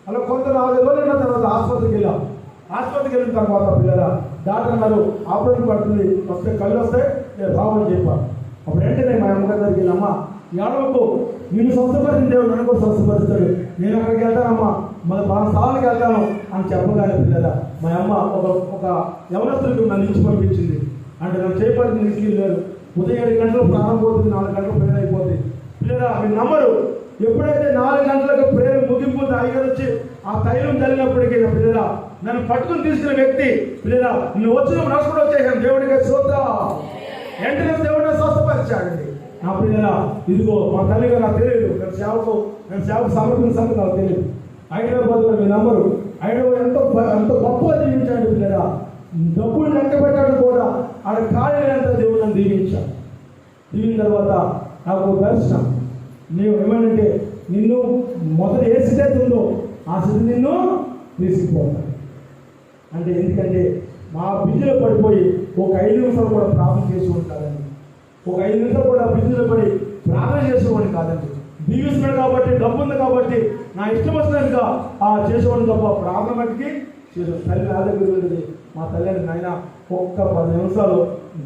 అలా కొంత 4 రోజులు ఉన్న తర్వాత ఆసుపత్రికి వెళ్ళాం. ఆసుపత్రికి వెళ్ళిన తర్వాత పిల్లల డాక్టర్ అన్నారు ఆపరేషన్ పడుతుంది, వస్తే కళ్ళు వస్తే నేను బాగుని చెప్పాను. అప్పుడు వెంటనే మా అమ్మగారి దగ్గరికి వెళ్ళమ్మా ఏడవకు, నిన్ను స్వస్థపరిచిన దేవుడు నన్ను కూడా స్వస్థపరుస్తాడు, నేను అక్కడికి వెళ్తానమ్మా, మన స్థానానికి వెళ్తాను అని చెప్పగానే పిల్లల మా అమ్మ ఒక యవనస్తుడికి నన్ను ఇచ్చి పంపించింది. అంటే నన్ను చేపట్టిన తీసుకెళ్ళారు. ఉదయం 7 గంటలకు ప్రారంభం అవుతుంది, 4 గంటలకు ప్రేరణ అయిపోతుంది. పిల్లల మీరు నమ్మరు, ఎప్పుడైతే 4 గంటలకు ప్రేరణ ముగింపు అయ్యారు వచ్చి ఆ తైలం చల్లినప్పటికీ పిల్లల నన్ను పట్టుకుని తీసుకున్న వ్యక్తి పిల్లల నువ్వు వచ్చిన నడుచుకుంటూ వచ్చేసాను. దేవుడికి స్తోత్రం. వెంటనే దేవుడిని స్వస్థపరిచాడండి. నా పిల్లల ఇదిగో మా తల్లిగా నాకు తెలియదు, నేను సేవకు సమర్పించిన సంగతి నాకు తెలియదు. హైదరాబాద్లో మీ నంబరు హైదరాబాద్ ఎంతో గొప్పగా దీవించాడు పిల్లల. డబ్బులు లెక్క పెట్టాడు కూడా ఆడ ఖాళీ దేవుడు నన్ను దీవించాడు. దీవిన తర్వాత నాకు దర్శనం, నేను ఏమంటే నిన్ను మొదట ఏ స్థితి అయితే ఉందో ఆ స్థితి నిన్ను తీసుకుపోతాను అంటే, ఎందుకంటే మా బిజీలో పడిపోయి ఒక 5 నిమిషాలు కూడా ప్రార్థన చేసేవాడిని కాదండి. ఒక 5 నిమిషాలు కూడా బిజీలో పడి ప్రార్థన చేసేవాడిని కాదండి. దీవిస్తున్నాడు కాబట్టి, డబ్బు ఉంది కాబట్టి నా ఇష్టం వచ్చినట్టుగా చేసేవాడిని తప్ప ప్రార్థన మట్టికి చేసే తల్లి నా దగ్గర వెళ్ళేది. మా తల్లిని నాయన ఒక్క 10 నిమిషాలు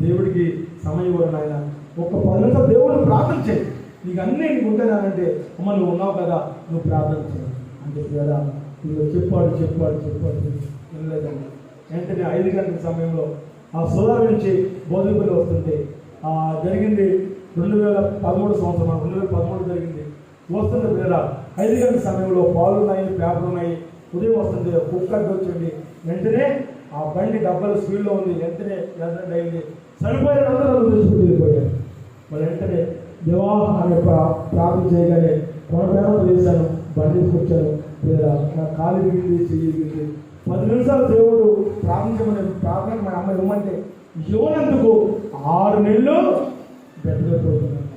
దేవుడికి సమయం ఇవ్వరు నాయన, ఒక్క 10 నిమిషాలు దేవుడిని ప్రార్థన చేయి, నీకు అన్నీ నీకు ఉంటానంటే అమ్మ నువ్వు ఉన్నావు కదా నువ్వు ప్రార్థన చేయి అని చెప్పి కదా నువ్వు చెప్పాడు వినలేదండి. వెంటనే 5 గంటల సమయంలో ఆ సోదరు నుంచి బోధకులు వస్తుంటే జరిగింది 2013 సంవత్సరం, 2013 జరిగింది. వస్తుంటే పిల్లల 5 గంటల సమయంలో పాలు ఉన్నాయి, పేపర్ ఉన్నాయి. ఉదయం వస్తుంది, కుక్కర్ వచ్చింది. వెంటనే ఆ బండి డబ్బాలు స్పీడ్లో ఉంది. వెంటనే యాక్సిడెంట్ అయింది. చనిపోయిన అందరూ తీసుకుని వెళ్ళిపోయారు. మరి వెంటనే దేవా అని ప్రార్థన చేయగానే కొనపేమతో వేశాను, బండి తీసుకొచ్చాను. లేదా నా కాలు విరిగింది, చెయ్యి విరిగింది. 10 నిమిషాలు దేవుడు ప్రార్థించమని ప్రార్థన మా అమ్మ ఇవ్వమంటే ఇవ్వనందుకు 6 నెలలు బెట్టలేకపోతున్నాను.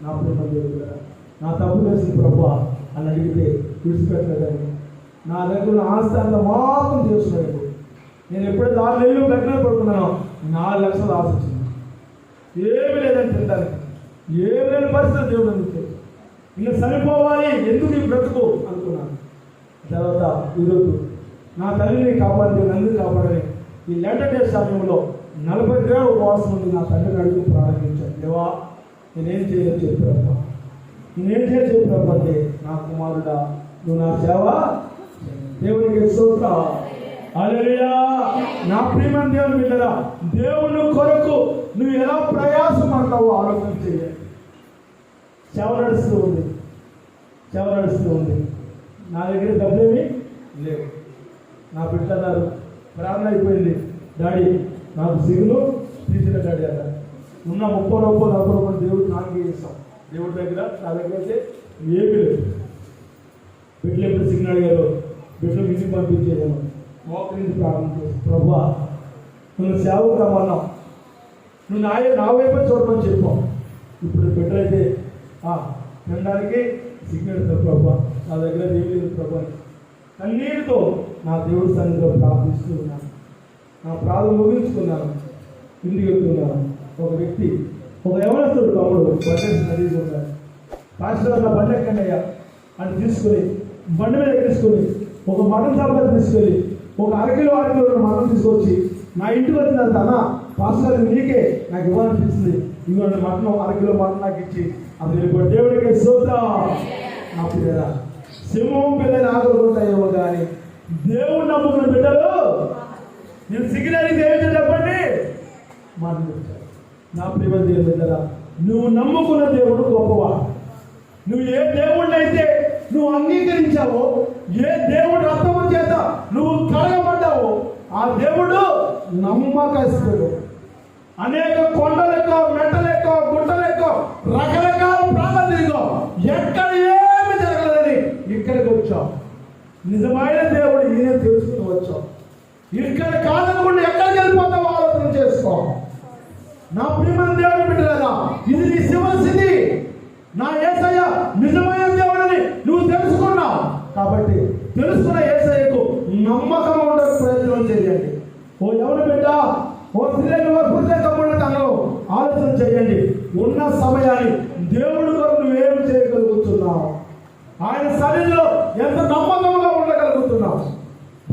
నా ప్రేమ దేవుడు కదా, నా తప్పు చేసిన ప్రభు అని అడిగితే విడిచిపెట్టలేదండి. నా దగ్గర ఆస్తి అంత మాత్రం చేస్తున్నాడు. నేను ఎప్పుడైతే 6 నెలలు గట్టిగా పడుకున్నానో 4 లక్షలు ఆశ వచ్చింది. ఏమి లేదని తినడానికి, ఏమి లేని పరిస్థితి దేవుడు అందుకే ఇంకా చనిపోవాలి, ఎందుకు ఈ బ్రతుకు అనుకున్నాను. తర్వాత ఈరోజు నా తల్లిని కాపాడి నన్ను కాపాడని ఈ లెటర్ డే సమయంలో 40 దినాలు ఉపవాసం ఉంది. నా తండ్రిని అడుగు ప్రారంభించాను, దేవా నేనేం చేయలేదు చెప్పారమ్మా, నేనేం చెప్పారమ్మ అంటే నా కుమారుడా నువ్వు నా సేవ దేవునికి స్తోత్రం. హల్లెలూయా. నా ప్రియమైన దేవుని బిడ్డలా, దేవుని కొరకు నువ్వు ఎలా ప్రయాసం పడతావో ఆలోచన చేయాలి. సేవ నడుస్తూ ఉంది. నా దగ్గర డబ్బులేమి లేవు. నా బిడ్డ అన్నారు ప్రార్థన అయిపోయింది, డాడీ నాకు సిగ్గులు తీసిన డాడీ అన్నారు. ఉన్న 30 రూపాయలు 40 రూపాయలు దేవుడు నాకు చేస్తాం. దేవుడి దగ్గర నా దగ్గర అయితే ఏమీ లేదు. బిడ్డలు ఎప్పుడు సిగ్నల్ అడిగారు, బిడ్డలు ఇంటికి పంపించేదాను. మోకరించి ప్రార్థన చేసి ప్రభువా నువ్వు సేవకు రమ్మన్నావు, నువ్వు నా వైపు చూడమని చెప్పావు, ఇప్పుడు బిడ్డలైతే తినడానికి సిగ్నెడతారు ప్రభా, నా దగ్గర ఏమీ లేదు ప్రభా. కన్నీటితో నా దేవుడి సన్నిధిలో ప్రార్థిస్తూ ఉన్నాను. నా ప్రార్థన ముగించుకున్నాను, ఇంటికి వెళ్తున్నాను. ఒక వ్యక్తి, ఒక యవనస్తుడు తమ్ముడు బండి నదిగా ఉన్నాడు. పాస్టర్ నా బండి ఎక్కండియ్యా అని తీసుకొని బండి మీద ఎక్కించుకొని ఒక మటన్ షాప్ దగ్గర తీసుకెళ్ళి ఒక అరకిలో మటన్ తీసుకొచ్చి నా ఇంటికి వచ్చిన అన్న పాస్టర్ నీకే నాకు ఇవ్వాలనిపిస్తుంది, ఇవ్వండి మటన్ అరకిలో మటన్ నాకు ఇచ్చి అసలు దేవుడికి స్తోత్రం. నా పిల్లల సింహం పిల్లలు ఆగలుగుంటాయేమో కానీ దేవుడు నమ్ముకున్న బిడ్డలు నేను సిగ్గులేని దేవుడు చెప్పండి మాట్లాడుతారు. నా ప్రేమ దేవుడు బిడ్డరా, నువ్వు నమ్ముకున్న దేవుడు గొప్పవాడు. నువ్వు ఏ దేవుడిని అయితే నువ్వు అంగీకరించావో, ఏ దేవుడు రక్తము చేత నువ్వు కడగబడ్డావో ఆ దేవుడు నమ్మకస్తుడు. అనేక కొండలెక్కో, మెట్టలెక్కో, గుట్టలెక్కో, రకరకాల ప్రాంతాలెక్కో, ఎక్కడ ఏమి జరగలేదని ఇక్కడికి వచ్చావు. నిజమైన దేవుడు ఈయన తెలుసుకుని వచ్చావు. ఇక్కడ కాదనుకుంటే ఎక్కడికి వెళ్ళిపోతావు ఆలోచన చేసుకో. నా ప్రియమైన దేవుడు బిడ్డలారా, ఇది నీ శివస్థితి. నా యేసయ్య నిజమైన దేవుడని నువ్వు తెలుసుకున్నావు కాబట్టి తెలుసుకున్న యేసయ్యకు నమ్మకం ఉండకు ప్రయత్నం చేయండి. ఓ ఎవరు బిడ్డ, ఓ పురుష తనలో ఆలోచన చేయండి. ఉన్న సమయాన్ని దేవుడు కొరకు నువ్వేం చేయగలుగుతున్నావు? ఆయన సన్నిధిలో ఎంత నమ్మకంగా ఉండగలుగుతున్నావు?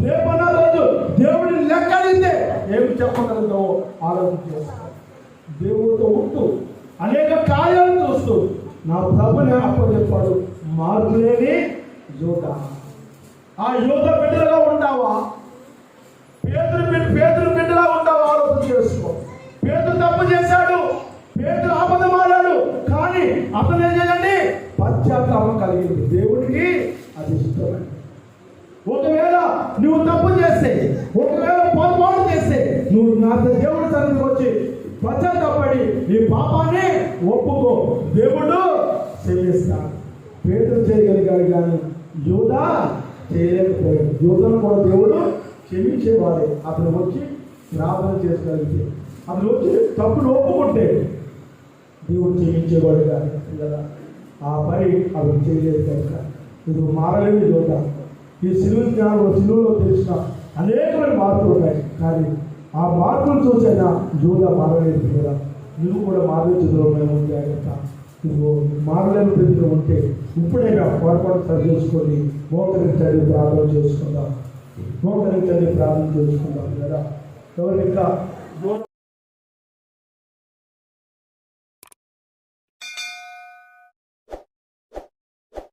రేపన్న రోజు దేవుడిని లెక్కడితే ఏమి చెప్పగలుగుతావో ఆలోచన చేస్తావు. దేవుడితో ఉంటూ అనేక కార్యాలు చూస్తూ నా ప్రభుని అప్పచెప్పాడు మార్పులేని యోధ. ఆ యోధ బిడ్డలుగా ఉంటావా? పేతురు బిడ్డలా ఉంటావా? ఆలోచన చేసుకో. పేతురు తప్పు చేశాడు, పేతురు అబద్ధమాడాడు, కానీ అతను ఏం చేయండి, పశ్చాత్తాపం కలిగింది. దేవుడికి అది ఇష్టమైంది. ఒకవేళ నువ్వు తప్పు చేస్తే, ఒకవేళ పొరపాటు చేస్తే నువ్వు నా దేవుడి సన్నిధికి వచ్చి పశ్చాత్తాపడి నీ పాపాన్ని ఒప్పుకో, దేవుడు క్షమిస్తాడు. పేతురు చేయగలిగాడు కానీ యూదా చేయలేకపోయాడు. యూదను కూడా దేవుడు క్షమించేవాడే. అతను వచ్చి ప్రార్థన చేసుకోగలిగితే, అతను వచ్చి తప్పును ఒప్పుకుంటే దేవుడు క్షమించేవాడు కానీ కదా ఆ పని అవి చేయలేదు కనుక ఇది మారలేదు యోధ. ఈ సిలువ జ్ఞానంలో సిలువలో తెలిసిన అనేకమైన మార్పులు ఉన్నాయి, కానీ ఆ మార్పులు చూసైనా యోధ మారలేదు కదా. నువ్వు కూడా మారలేదు మేము జాగ్రత్త. నువ్వు మారలేని స్థితిలో ఉంటే ఇప్పుడైనా పొరపాటు సరి చేసుకొని మోకరించండి, ప్రార్థన చేసుకుందాం. మోకరించండి, ప్రార్థన చేసుకుందాం కదా. ఎవరు ఇంకా